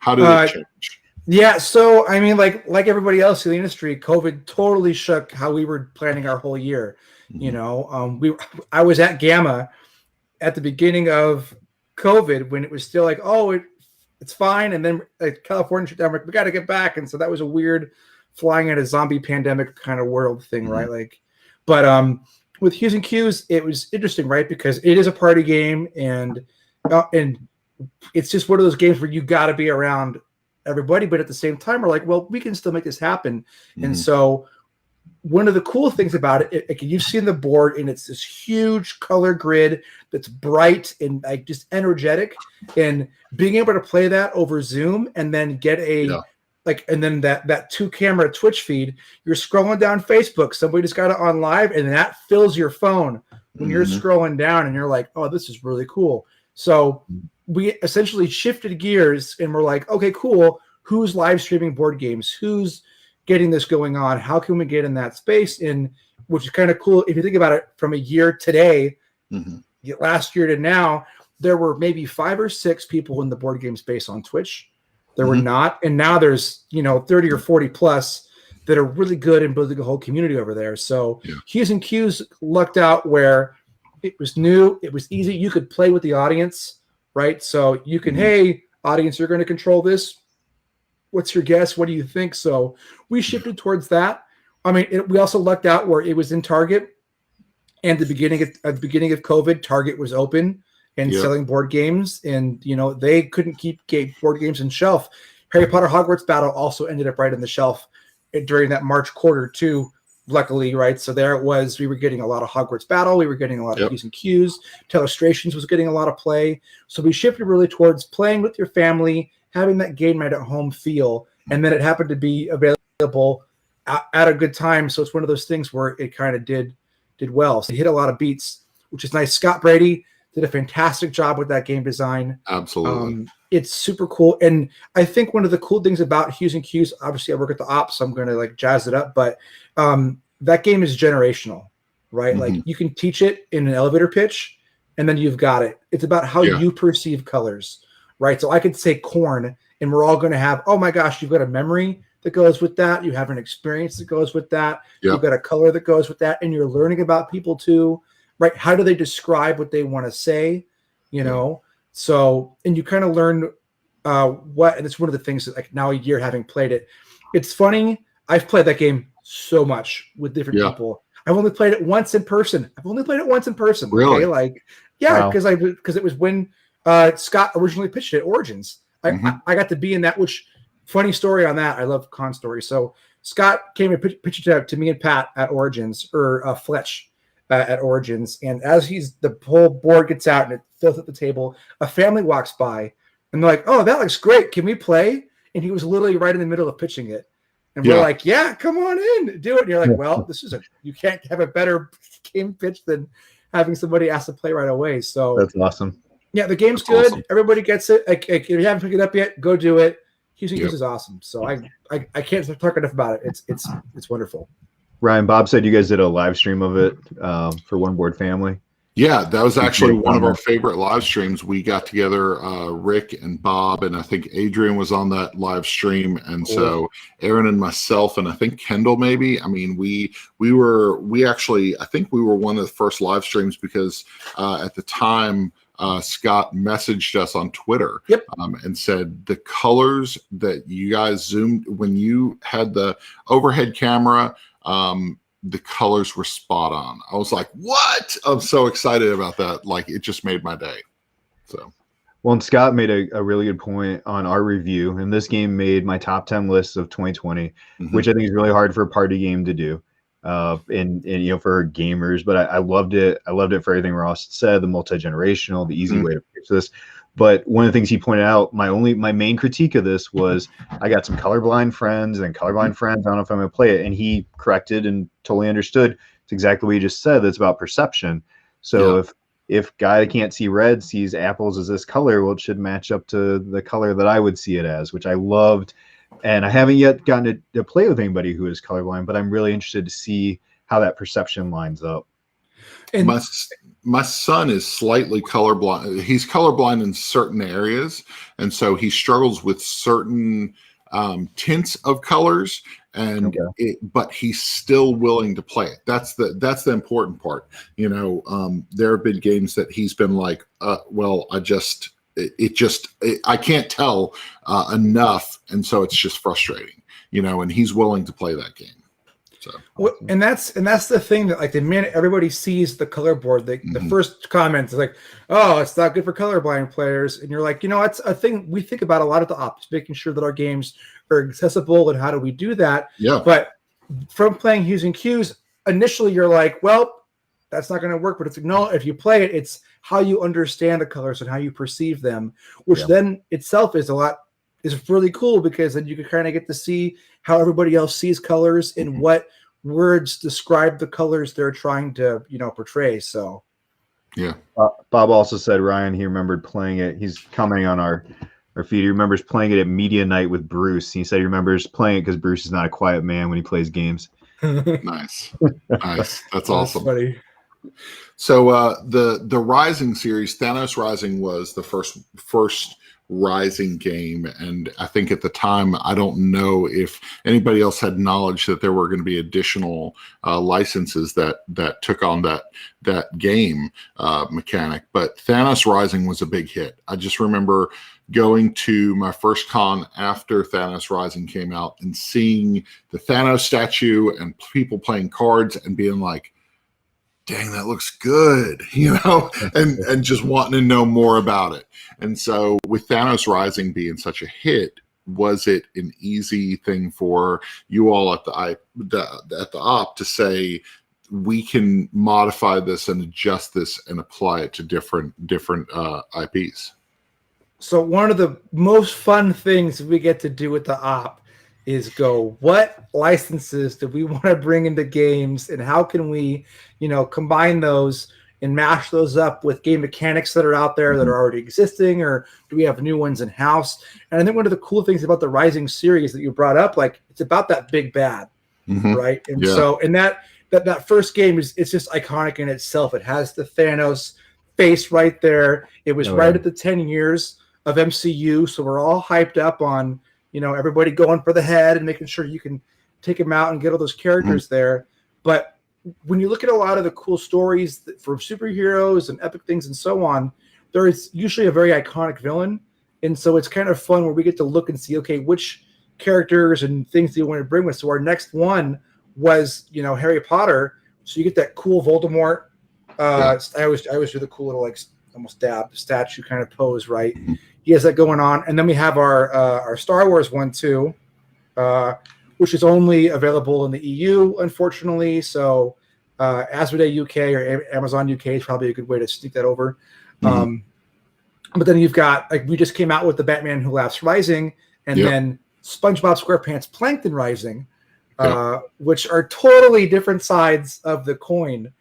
How did it change? Yeah, so I mean, like everybody else in the industry, COVID totally shook how we were planning our whole year. Mm-hmm. I was at Gamma at the beginning of COVID when it was still like, it's fine, and then California shut down. We got to get back, and so that was a weird flying in a zombie pandemic kind of world thing, mm-hmm. right? But with Hughes and Q's, it was interesting, right? Because it is a party game, and it's just one of those games where you got to be around everybody, but at the same time, we're like, well, we can still make this happen. And so one of the cool things about it, you've seen the board, and it's this huge color grid that's bright and like just energetic, and being able to play that over Zoom and then get and then that 2-camera Twitch feed, you're scrolling down Facebook, somebody just got it on live, and that fills your phone when you're scrolling down, and you're like, oh, this is really cool. So we essentially shifted gears, and we're like, okay, cool. Who's live streaming board games? Who's getting this going on? How can we get in that space? And which is kind of cool. If you think about it from a year today, last year to now, there were maybe 5 or 6 people in the board game space on Twitch. There were not. And now there's, 30 or 40 plus that are really good in building a whole community over there. So Hughes and Q's lucked out where it was new. It was easy. You could play with the audience, right? So you can, hey, audience, you're going to control this. What's your guess? What do you think? So we shifted towards that. I mean, we also lucked out where it was in Target, and at the beginning of COVID, Target was open and selling board games, and they couldn't keep board games on shelf. Harry Potter Hogwarts Battle also ended up right on the shelf during that March quarter too. Luckily, right? So there it was. We were getting a lot of Hogwarts Battle. We were getting a lot of Q's and Q's. Telestrations was getting a lot of play. So we shifted really towards playing with your family, having that game night at home feel, and then it happened to be available at a good time. So it's one of those things where it kind of did well. So it hit a lot of beats, which is nice. Scott Brady did a fantastic job with that game design. Absolutely. It's super cool. And I think one of the cool things about Hughes and Q's, obviously I work at the ops, so I'm going to like jazz it up, but that game is generational, right? Like you can teach it in an elevator pitch and then you've got it. It's about how you perceive colors, right? So I could say corn and we're all going to have, oh my gosh, you've got a memory that goes with that. You have an experience that goes with that. You've got a color that goes with that. And you're learning about people too, right? How do they describe what they want to say, So, and you kind of learn and it's one of the things that like now a year having played it, it's funny. I've played that game so much with different people. I've only played it once in person. Really? Okay? Because it was when Scott originally pitched it at Origins. I got to be in that, which funny story on that. I love con stories. So Scott came and pitched it out to me and Pat at Origins, or Fletch at Origins. And as the whole board gets out and it fills up the table, a family walks by and they're like, oh, that looks great. Can we play? And he was literally right in the middle of pitching it. And we're like, yeah, come on in, do it. And you're like, well, you can't have a better game pitch than having somebody ask to play right away. So that's awesome. Yeah, the game's good. Awesome. Everybody gets it. If you haven't picked it up yet, go do it. Hughes and Q's is awesome. So I can't talk enough about it. It's wonderful. Ryan, Bob said you guys did a live stream of it for One Board Family. Yeah, that was actually one of our favorite live streams. We got together, Rick and Bob, and I think Adrian was on that live stream. And so Aaron and myself, and I think Kendall maybe. I mean, we actually, I think we were one of the first live streams because at the time, Scott messaged us on Twitter and said the colors that you guys zoomed when you had the overhead camera, the colors were spot on. I was like, what? I'm so excited about that. Like, it just made my day. So, well, and Scott made a really good point on our review, and this game made my top 10 lists of 2020, which I think is really hard for a party game to do. And for gamers, but I loved it. I loved it for everything Ross said, the multi-generational, the easy way to pitch this. But one of the things he pointed out, my main critique of this was I got some colorblind friends and colorblind friends. I don't know if I'm going to play it. And he corrected and totally understood. It's exactly what he just said. That's about perception. So if guy that can't see red sees apples as this color, well, it should match up to the color that I would see it as, which I loved. And I haven't yet gotten to play with anybody who is colorblind, but I'm really interested to see how that perception lines up. And my son is slightly colorblind. He's colorblind in certain areas, and so he struggles with certain tints of colors. And but he's still willing to play it. That's the important part. There have been games that he's been like, I can't tell enough, and so it's just frustrating. And he's willing to play that game. So, and that's the thing that like the minute everybody sees the color board, the first comment is like, "Oh, it's not good for colorblind players," and you're like, it's a thing we think about a lot at the ops, making sure that our games are accessible, and how do we do that? Yeah. But from playing Hues and Cues, initially you're like, well, that's not going to work. But it's like, no, if you play it, it's how you understand the colors and how you perceive them, which then itself is really cool, because then you can kind of get to see how everybody else sees colors and what words describe the colors they're trying to, portray. So, yeah. Bob also said Ryan, he remembered playing it. He's commenting on our feed. He remembers playing it at media night with Bruce. He said he remembers playing it because Bruce is not a quiet man when he plays games. Nice. That's awesome. Funny. So the Rising series, Thanos Rising, was the first Rising game, and I think at the time, I don't know if anybody else had knowledge that there were going to be additional licenses that took on that game mechanic. But Thanos Rising was a big hit. I just remember going to my first con after Thanos Rising came out and seeing the Thanos statue and people playing cards and being like, dang, that looks good, and just wanting to know more about it. And so with Thanos Rising being such a hit, was it an easy thing for you all at the op to say, we can modify this and adjust this and apply it to different IPs? So one of the most fun things we get to do with the op is go, what licenses do we want to bring into games, and how can we, combine those and mash those up with game mechanics that are out there that are already existing, or do we have new ones in house? And I think one of the cool things about the Rising series that you brought up, like, it's about that big bad, right? And so, and that first game it's just iconic in itself. It has the Thanos face right there. It was at the 10 years of MCU, so we're all hyped up on, everybody going for the head and making sure you can take them out and get all those characters there. But when you look at a lot of the cool stories for superheroes and epic things and so on, there is usually a very iconic villain. And so it's kind of fun where we get to look and see, okay, which characters and things do you want to bring with? So our next one was, Harry Potter. So you get that cool Voldemort. I always do the cool little, like, almost dab statue kind of pose, right? He has that going on. And then we have our Star Wars one too, which is only available in the EU, unfortunately. So Asmodee UK or Amazon UK is probably a good way to sneak that over. But then you've got, like, we just came out with the Batman Who Laughs Rising, and then SpongeBob SquarePants Plankton Rising, which are totally different sides of the coin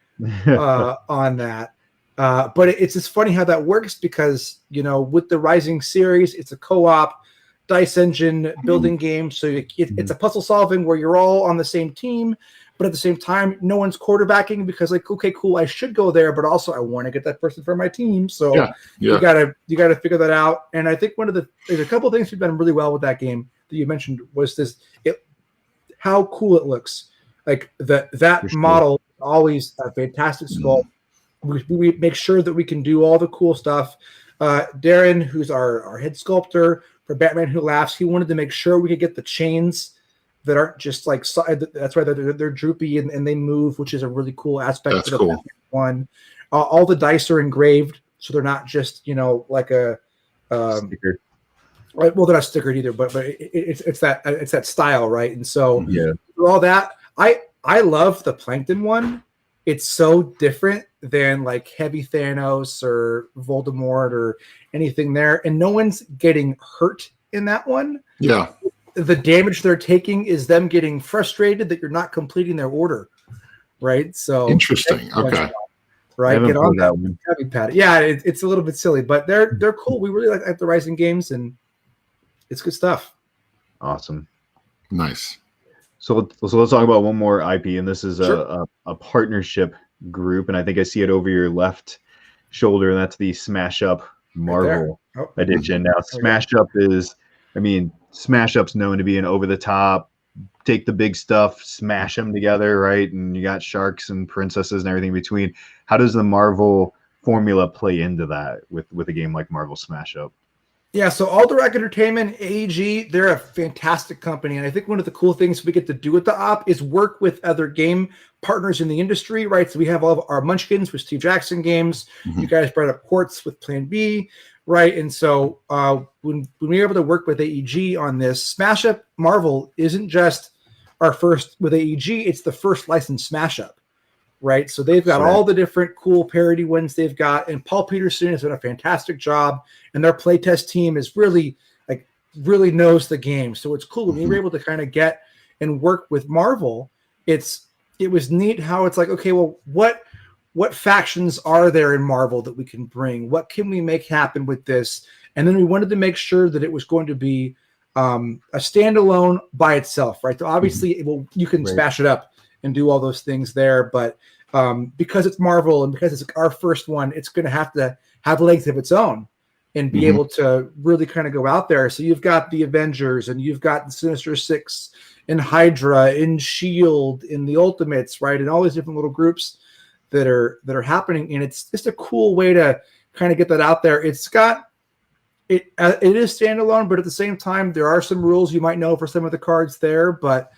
on that. But it's just funny how that works, because, with the Rising series, it's a co-op dice engine building game. So it's a puzzle solving where you're all on the same team, but at the same time, no one's quarterbacking, because, like, okay, cool, I should go there, but also I want to get that person for my team. So you gotta figure that out. And I think there's a couple of things we've done really well with that game that you mentioned was how cool it looks. Like that model is always a fantastic sculpt. We make sure that we can do all the cool stuff. Darren, who's our head sculptor for Batman Who Laughs, he wanted to make sure we could get the chains that aren't just like, that's why they're droopy and they move, which is a really cool aspect. That's cool. Batman one. All the dice are engraved, so they're not just, like a sticker. Right, well, they're not stickered either, but it's that style, right? And so for all that, I love the Plankton one. It's so different than, like, Heavy Thanos or Voldemort or anything there, and no one's getting hurt in that one. Yeah. The damage they're taking is them getting frustrated that you're not completing their order, right? So interesting. Okay. Right. Get on that one. Heavy pad. Yeah, it's a little bit silly, but they're cool. We really like the Rising games, and it's good stuff. Awesome. Nice. So let's talk about one more IP, and this is a partnership group, and I think I see it over your left shoulder, and that's the Smash Up Marvel edition. Now, Smash Up is, Smash Up's known to be an over-the-top, take the big stuff, smash them together, right? And you got sharks and princesses and everything in between. How does the Marvel formula play into that with a game like Marvel Smash Up? Yeah, so All Direct Entertainment, AEG, they're a fantastic company. And I think one of the cool things we get to do with the op is work with other game partners in the industry, right? So we have all of our Munchkins with Steve Jackson games. Mhm. You guys brought up Quartz with Plan B, right? And so when we were able to work with AEG on this, Smash Up Marvel isn't just our first with AEG, it's the first licensed Smash Up. Right, so they've got all the different cool parody ones they've got, and Paul Peterson has done a fantastic job, and their playtest team is really knows the game. So it's cool when we were able to kind of get and work with Marvel. It was neat how it's like, okay, well, what factions are there in Marvel that we can bring? What can we make happen with this? And then we wanted to make sure that it was going to be a standalone by itself, right? So obviously, you can smash it up and do all those things there, but because it's Marvel and because it's our first one, it's going to have legs of its own and be able to really kind of go out there. So you've got the Avengers and you've got the Sinister Six and Hydra and Shield and the Ultimates, right? And all these different little groups that are happening. And it's just a cool way to kind of get that out there. It is standalone, but at the same time, there are some rules you might know for some of the cards there, but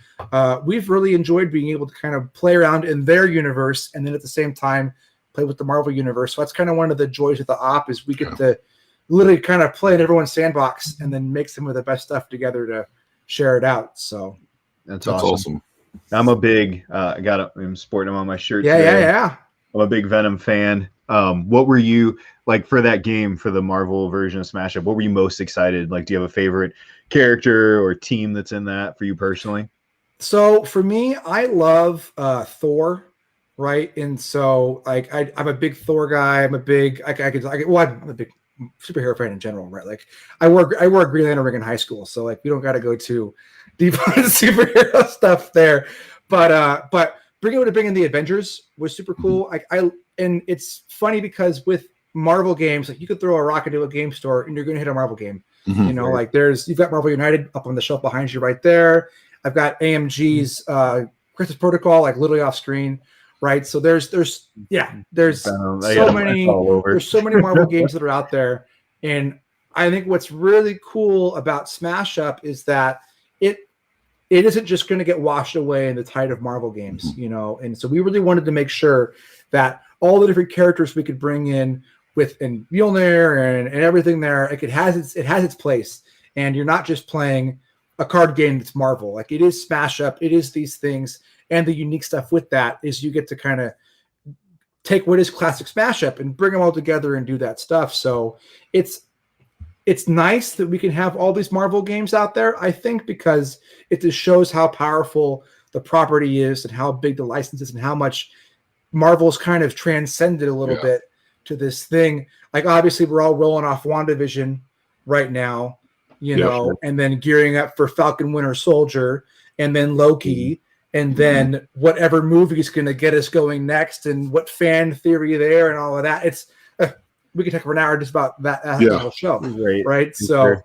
we've really enjoyed being able to kind of play around in their universe and then at the same time play with the Marvel universe. So that's kind of one of the joys of the op is we get to literally kind of play in everyone's sandbox and then make some of the best stuff together to share it out. So that's awesome. I'm sporting them on my shirt. Yeah. I'm a big Venom fan. What were you like for that game, for the Marvel version of Smash Up? What were you most excited? Like, do you have a favorite character or team that's in that for you personally? So for me, I love Thor, right? And so like I'm a big Thor guy. I'm a big I'm a big superhero fan in general, right? Like I wore a Green Lantern ring in high school, so like we don't got to go too deep on superhero stuff there. But bringing in the Avengers was super cool. And it's funny because with Marvel games, like you could throw a rock into a game store and you're going to hit a Marvel game. You know, like you've got Marvel United up on the shelf behind you right there. I've got AMG's Crisis Protocol, like literally off screen, right? So there's so many Marvel games that are out there, and I think what's really cool about Smash Up is that it isn't just going to get washed away in the tide of Marvel games, you know. And so we really wanted to make sure that all the different characters we could bring in and Mjolnir and everything there, like it has its place, and you're not just playing a card game that's Marvel. Like it is Smash Up, it is these things, and the unique stuff with that is you get to kind of take what is classic Smash Up and bring them all together and do that stuff. So it's nice that we can have all these Marvel games out there, I think, because it just shows how powerful the property is and how big the license is and how much Marvel's kind of transcended a little bit to this thing. Like obviously we're all rolling off WandaVision right now, you know, and then gearing up for Falcon Winter Soldier and then Loki and then whatever movie is going to get us going next and what fan theory there and all of that. It's we could talk for an hour just about that whole show, right? So,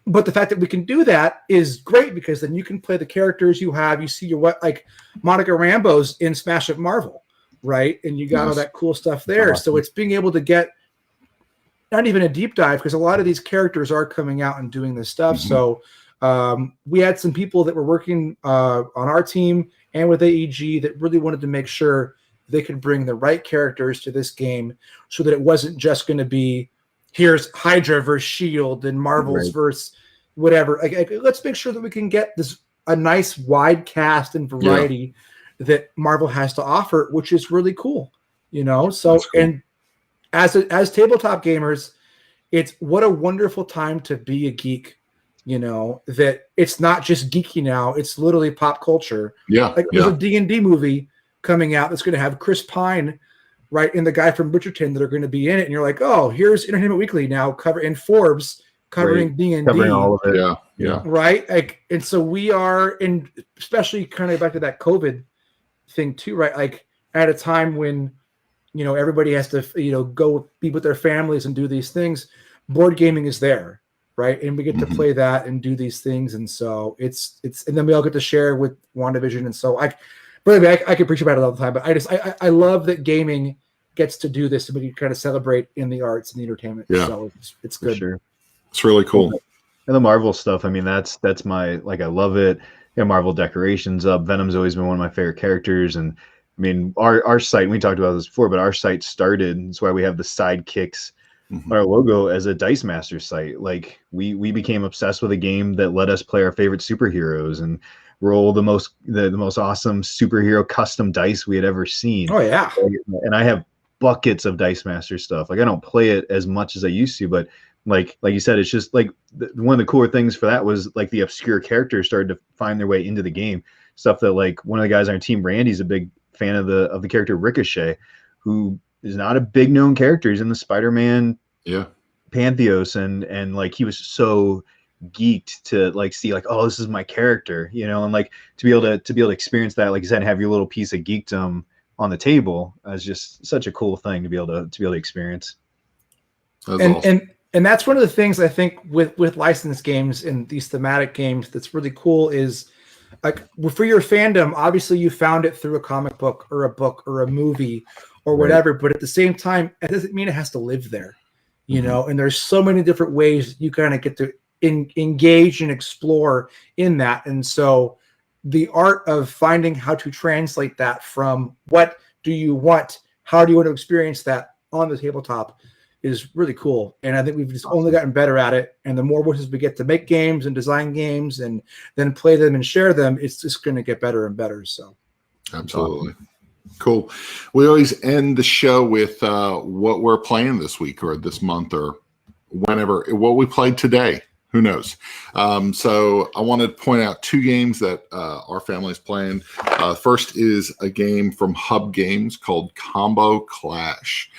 but the fact that we can do that is great because then you can play the characters you see like Monica Rambeau's in Smash Up Marvel, right? And you got all that cool stuff there. So it's being able to get not even a deep dive because a lot of these characters are coming out and doing this stuff. So we had some people that were working on our team and with AEG that really wanted to make sure they could bring the right characters to this game so that it wasn't just going to be here's Hydra versus Shield and Marvel's versus whatever. Like, let's make sure that we can get a nice wide cast and variety that Marvel has to offer, which is really cool, you know? So, cool. And as tabletop gamers, it's what a wonderful time to be a geek, you know, that it's not just geeky now, it's literally pop culture. Like there's a D&D movie coming out that's going to have Chris Pine, right, and the guy from Bridgerton that are going to be in it, and you're like, oh, here's Entertainment Weekly now in Forbes covering D&D, covering all of it, right? Like, and so we are, and especially kind of back to that COVID thing too, right? Like at a time when you know everybody has to go be with their families and do these things, board gaming is there, right? And we get to play that and do these things, and so it's and then we all get to share with WandaVision, and so I could preach about it all the time, but I love that gaming gets to do this and we can kind of celebrate in the arts and the entertainment. So it's good. Sure. It's really cool. And the Marvel stuff, I mean, that's my, like, I love it. Marvel decorations up. Venom's always been one of my favorite characters. And I mean, our site, we talked about this before, but our site started, that's why we have the sidekicks on our logo, as a Dice Master site. Like, we became obsessed with a game that let us play our favorite superheroes and roll the most awesome superhero custom dice we had ever seen. Oh yeah. And I have buckets of Dice Master stuff. Like, I don't play it as much as I used to, but like you said, it's just like one of the cooler things for that was like the obscure characters started to find their way into the game. Stuff that, like, one of the guys on our team, Randy's a big fan of the character Ricochet, who is not a big known character. He's in the Spider-Man Pantheos, and like, he was so geeked to, like, see, like, oh, this is my character, and like to be able to experience that, like you said, have your little piece of geekdom on the table is just such a cool thing to be able to experience. That's awesome. And that's one of the things I think with licensed games and these thematic games that's really cool is, like, for your fandom, obviously you found it through a comic book or a movie or whatever, but at the same time, it doesn't mean it has to live there, and there's so many different ways you kind of get to engage and explore in that. And so the art of finding how to translate that from what do you want, how do you want to experience that on the tabletop is really cool. And I think we've just only gotten better at it. And the more wishes we get to make games and design games and then play them and share them, it's just going to get better and better. So absolutely. Cool. We always end the show with what we're playing this week or this month or whenever, what we played today. Who knows? So I wanted to point out 2 games that our family's playing. First is a game from Hub Games called Combo Clash.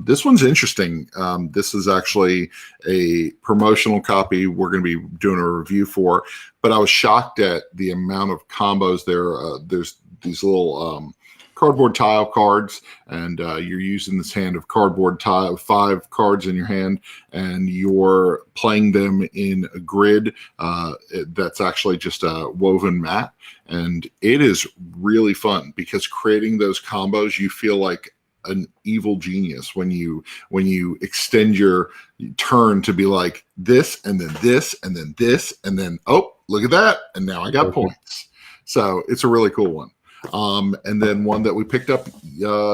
This one's interesting. This is actually a promotional copy we're going to be doing a review for, but I was shocked at the amount of combos there. There's these little cardboard tile cards, and you're using this hand of cardboard tile, 5 cards in your hand, and you're playing them in a grid that's actually just a woven mat. And it is really fun because creating those combos, you feel like an evil genius when you extend your turn to be like this and then this and then this and then, oh, look at that, and now I got points. So it's a really cool one. And then one that we picked up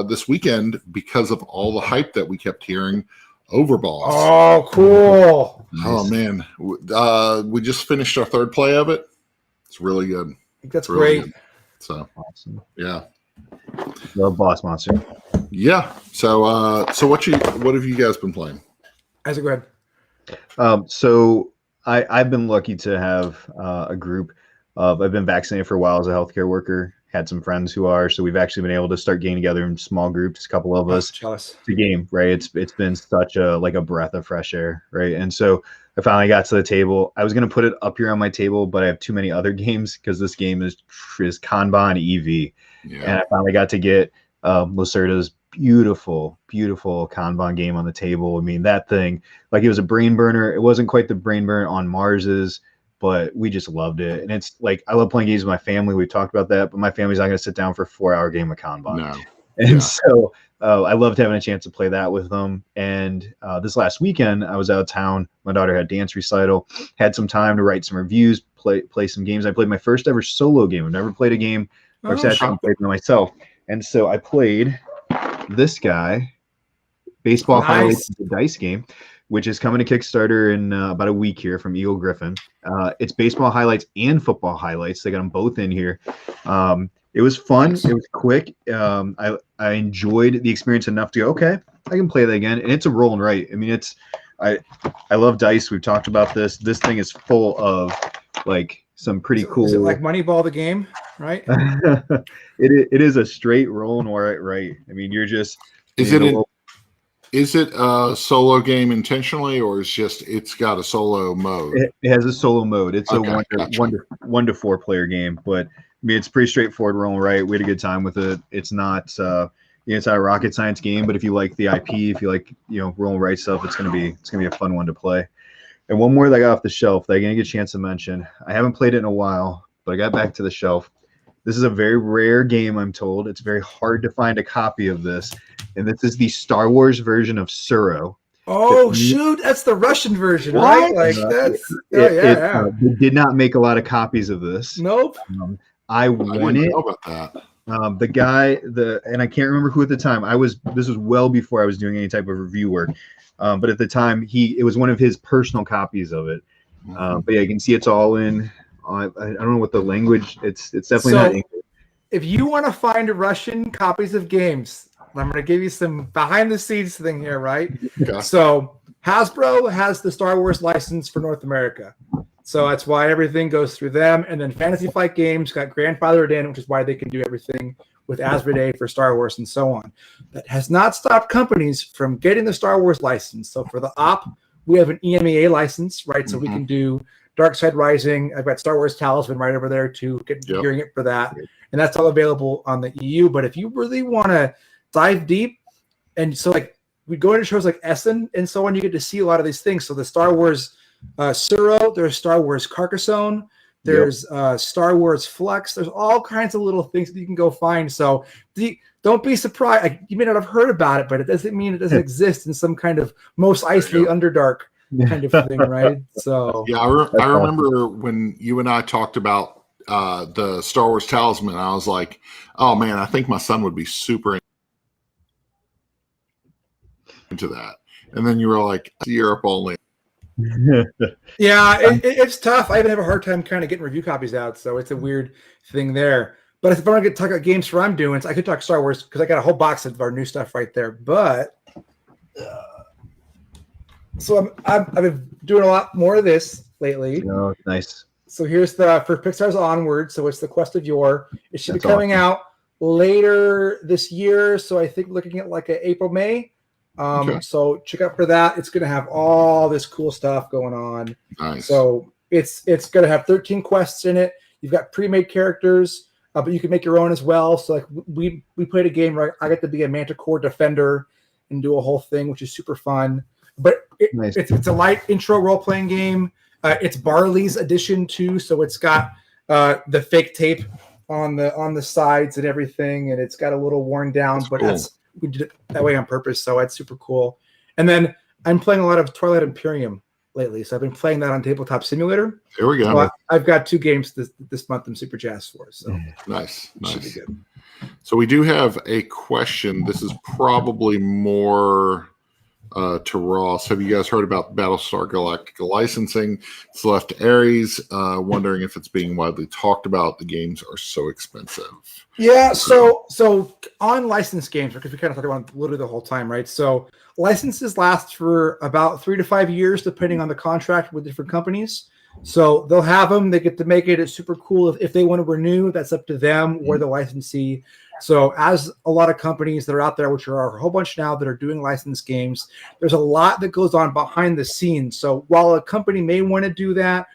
this weekend because of all the hype that we kept hearing, Overboss. Oh, cool. Oh man, we just finished our 3rd play of it. It's really good. I think that's really great. Good. So awesome. Yeah. Love Boss Monster. Yeah. So what have you guys been playing? Isaac, go ahead. So I've been lucky to have a group of, I've been vaccinated for a while as a healthcare worker, had some friends who are, so we've actually been able to start getting together in small groups, a couple of us to game, right? It's been such a breath of fresh air, right? And so I finally got to the table. I was going to put it up here on my table, but I have too many other games because this game is Kanban EV. Yeah. And I finally got to get Lacerda's beautiful Kanban game on the table. I mean, that thing, like, it was a brain burner. It wasn't quite the brain burn on Mars's, but we just loved it. And it's like, I love playing games with my family. We've talked about that, but my family's not going to sit down for a 4-hour game of Kanban. No. And so I loved having a chance to play that with them. And this last weekend, I was out of town. My daughter had dance recital, had some time to write some reviews, play some games. I played my first ever solo game. I've never played a game where I've sat down and played by myself. And so I played this guy, Baseball Highlights, the dice game, which is coming to Kickstarter in about a week here from Eagle Griffin. It's baseball highlights and football highlights. They got them both in here. It was fun. It was quick. I enjoyed the experience enough to go, okay, I can play that again. And it's a roll and write. I mean, I love dice. We've talked about this. This thing is full of like some pretty cool. Is it like Moneyball the game, right? It is a straight roll and write. I mean, you're just. Is it a solo game intentionally, or it's got a solo mode? It has a solo mode. It's okay, a one to 4 player game, but I mean, it's pretty straightforward roll and write. We had a good time with it. It's not it's not a rocket science game, but if you like the IP, if you like roll and write stuff, it's gonna be a fun one to play. And one more that I got off the shelf that I didn't get a chance to mention. I haven't played it in a while, but I got back to the shelf. This is a very rare game, I'm told. It's very hard to find a copy of this. And this is the Star Wars version of Suro. Oh shoot, that's the Russian version, What? right? Like that's yeah. They did not make a lot of copies of this. Nope. I won it. Know about that. The guy, and I can't remember who at the time. This was well before I was doing any type of review work. But at the time, it was one of his personal copies of it. But yeah, you can see it's all in. I don't know what the language. It's definitely not English. If you want to find Russian copies of games, I'm going to give you some behind the scenes thing here, right? Okay. So Hasbro has the Star Wars license for North America. So that's why everything goes through them. And then Fantasy Flight Games got grandfathered in, which is why they can do everything with Asmodee for Star Wars and so on. That has not stopped companies from getting the Star Wars license. So for the OP, we have an EMEA license, right? So we can do Dark Side Rising. I've got Star Wars Talisman right over there to get gearing it for that. And that's all available on the EU. But if you really want to dive deep, and so like we go into shows like Essen and so on, you get to see a lot of these things. So the Star Wars Suro, there's Star Wars Carcassonne, there's Star Wars Flux, there's all kinds of little things that you can go find. So don't be surprised. You may not have heard about it, but it doesn't mean it doesn't exist in some kind of Mos Eisley Underdark kind of thing, right? So yeah, I remember when you and I talked about the Star Wars Talisman. I was like, oh man, I think my son would be super into that. And then you were like, Europe only. Yeah, it's tough. I even have a hard time kind of getting review copies out, so it's a weird thing there. But if I want to talk about games for I'm doing, so I could talk Star Wars because I got a whole box of our new stuff right there. But so I've been doing a lot more of this lately. Oh, nice. So here's for Pixar's Onward. So it's the Quest of Yore. It should be coming out later this year. So I think looking at like a April, May. So check out for that. It's going to have all this cool stuff going on. Nice. So it's going to have 13 quests in it. You've got pre-made characters, but you can make your own as well. So like we played a game where I got to be a Manticore defender and do a whole thing, which is super fun. But it's a light intro role-playing game. It's Barley's edition too, so it's got the fake tape on the sides and everything, and it's got a little worn down, but cool. We did it that way on purpose, so it's super cool. And then I'm playing a lot of Twilight Imperium lately, so I've been playing that on Tabletop Simulator. There we go. So I've got 2 games this month I'm super jazzed for. So nice. Should be good. So we do have a question. This is probably more to Ross. Have you guys heard about Battlestar Galactica licensing? It's left to Aries. Wondering if it's being widely talked about. The games are so expensive. Yeah, so on licensed games, because we kind of talked about it literally the whole time, right? So licenses last for about 3 to 5 years, depending on the contract with different companies. So they'll have them. They get to make it. It's super cool. If they want to renew, that's up to them or the licensee. So as a lot of companies that are out there, which are a whole bunch now that are doing licensed games, there's a lot that goes on behind the scenes. So while a company may want to do that,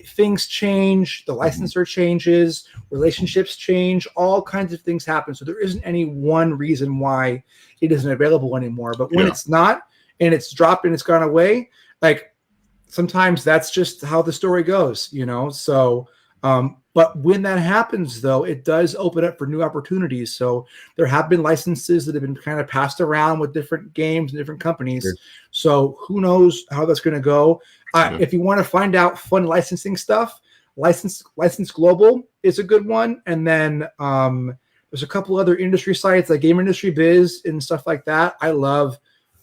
things change, the licensor changes, relationships change, all kinds of things happen. So there isn't any one reason why it isn't available anymore. But when it's not, and it's dropped and it's gone away, like sometimes that's just how the story goes, So, but when that happens, though, it does open up for new opportunities. So there have been licenses that have been kind of passed around with different games and different companies. Sure. So who knows how that's going to go? If you want to find out fun licensing stuff, License Global is a good one. And then there's a couple other industry sites like Game Industry Biz and stuff like that. I love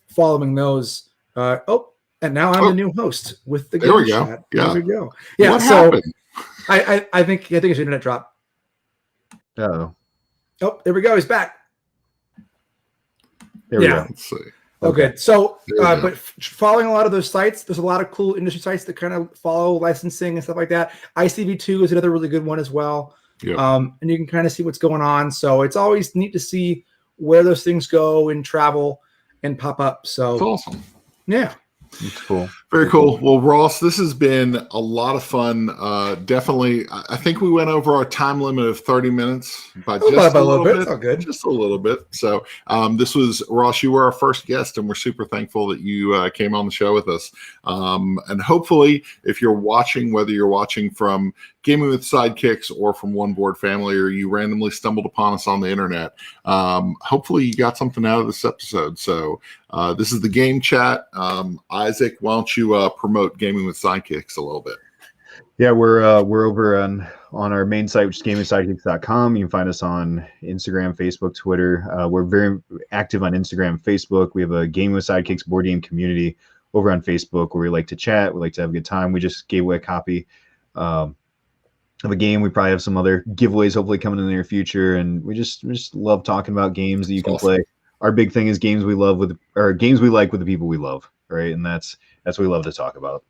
following those. And now I'm the new host with the game chat. Yeah. There we go. Yeah. What so happened? I think his internet dropped. Oh, there we go. He's back. There we go. Let's see. Okay. So, but following a lot of those sites, there's a lot of cool industry sites that kind of follow licensing and stuff like that. ICV2 is another really good one as well. Yep. And you can kind of see what's going on. So it's always neat to see where those things go and travel and pop up. So that's awesome. Yeah. It's cool. Very cool. Well, Ross, this has been a lot of fun. Definitely, I think we went over our time limit of 30 minutes by just a little bit. Oh, good. Just a little bit. So this was, Ross, you were our first guest, and we're super thankful that you came on the show with us. And hopefully, if you're watching, whether you're watching from Gaming with Sidekicks or from One Board Family, or you randomly stumbled upon us on the internet, hopefully you got something out of this episode. So this is the Game Chat. Isaac, why don't you promote Gaming with Sidekicks a little bit? Yeah, we're over on our main site, which is gamingsidekicks.com. You can find us on Instagram, Facebook, Twitter. We're very active on Instagram, Facebook. We have a Gaming with Sidekicks board game community over on Facebook where we like to chat. We like to have a good time. We just gave away a copy of a game. We probably have some other giveaways hopefully coming in the near future, and we just love talking about games that you can play. Our big thing is games we love games we like with the people we love, right? And that's what we love to talk about.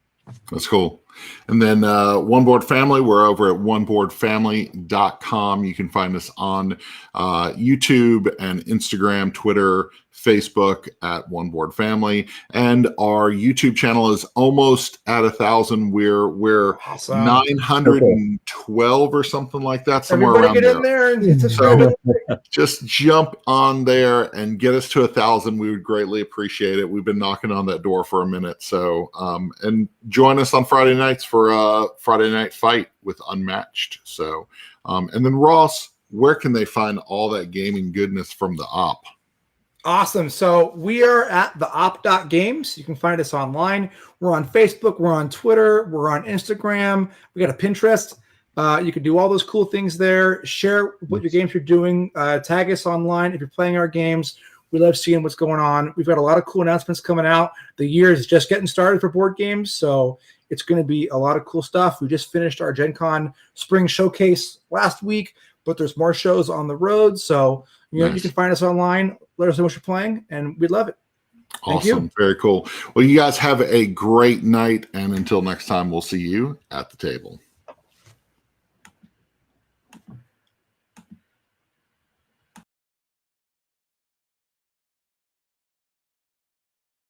That's cool. And then One Board Family, we're over at oneboardfamily.com. You can find us on YouTube and Instagram, Twitter, Facebook at One Board Family. And our YouTube channel is almost at 1,000. We're awesome. 912 or something like that, somewhere Everybody around there. So just jump on there and get us to 1,000. We would greatly appreciate it. We've been knocking on that door for a minute. So and join us on Friday nights for Friday Night Fight with Unmatched. So and then Ross, where can they find all that gaming goodness from the op? Awesome. So we are at theop.games. You can find us online. We're on Facebook. We're on Twitter. We're on Instagram. We got a Pinterest. You can do all those cool things there. Share what your games you're doing. Tag us online if you're playing our games. We love seeing what's going on. We've got a lot of cool announcements coming out. The year is just getting started for board games, so it's going to be a lot of cool stuff. We just finished our Gen Con Spring Showcase last week, but there's more shows on the road. So you can find us online. Let us know what you're playing, and we'd love it. Thank you. Very cool. Well, you guys have a great night, and until next time, we'll see you at the table.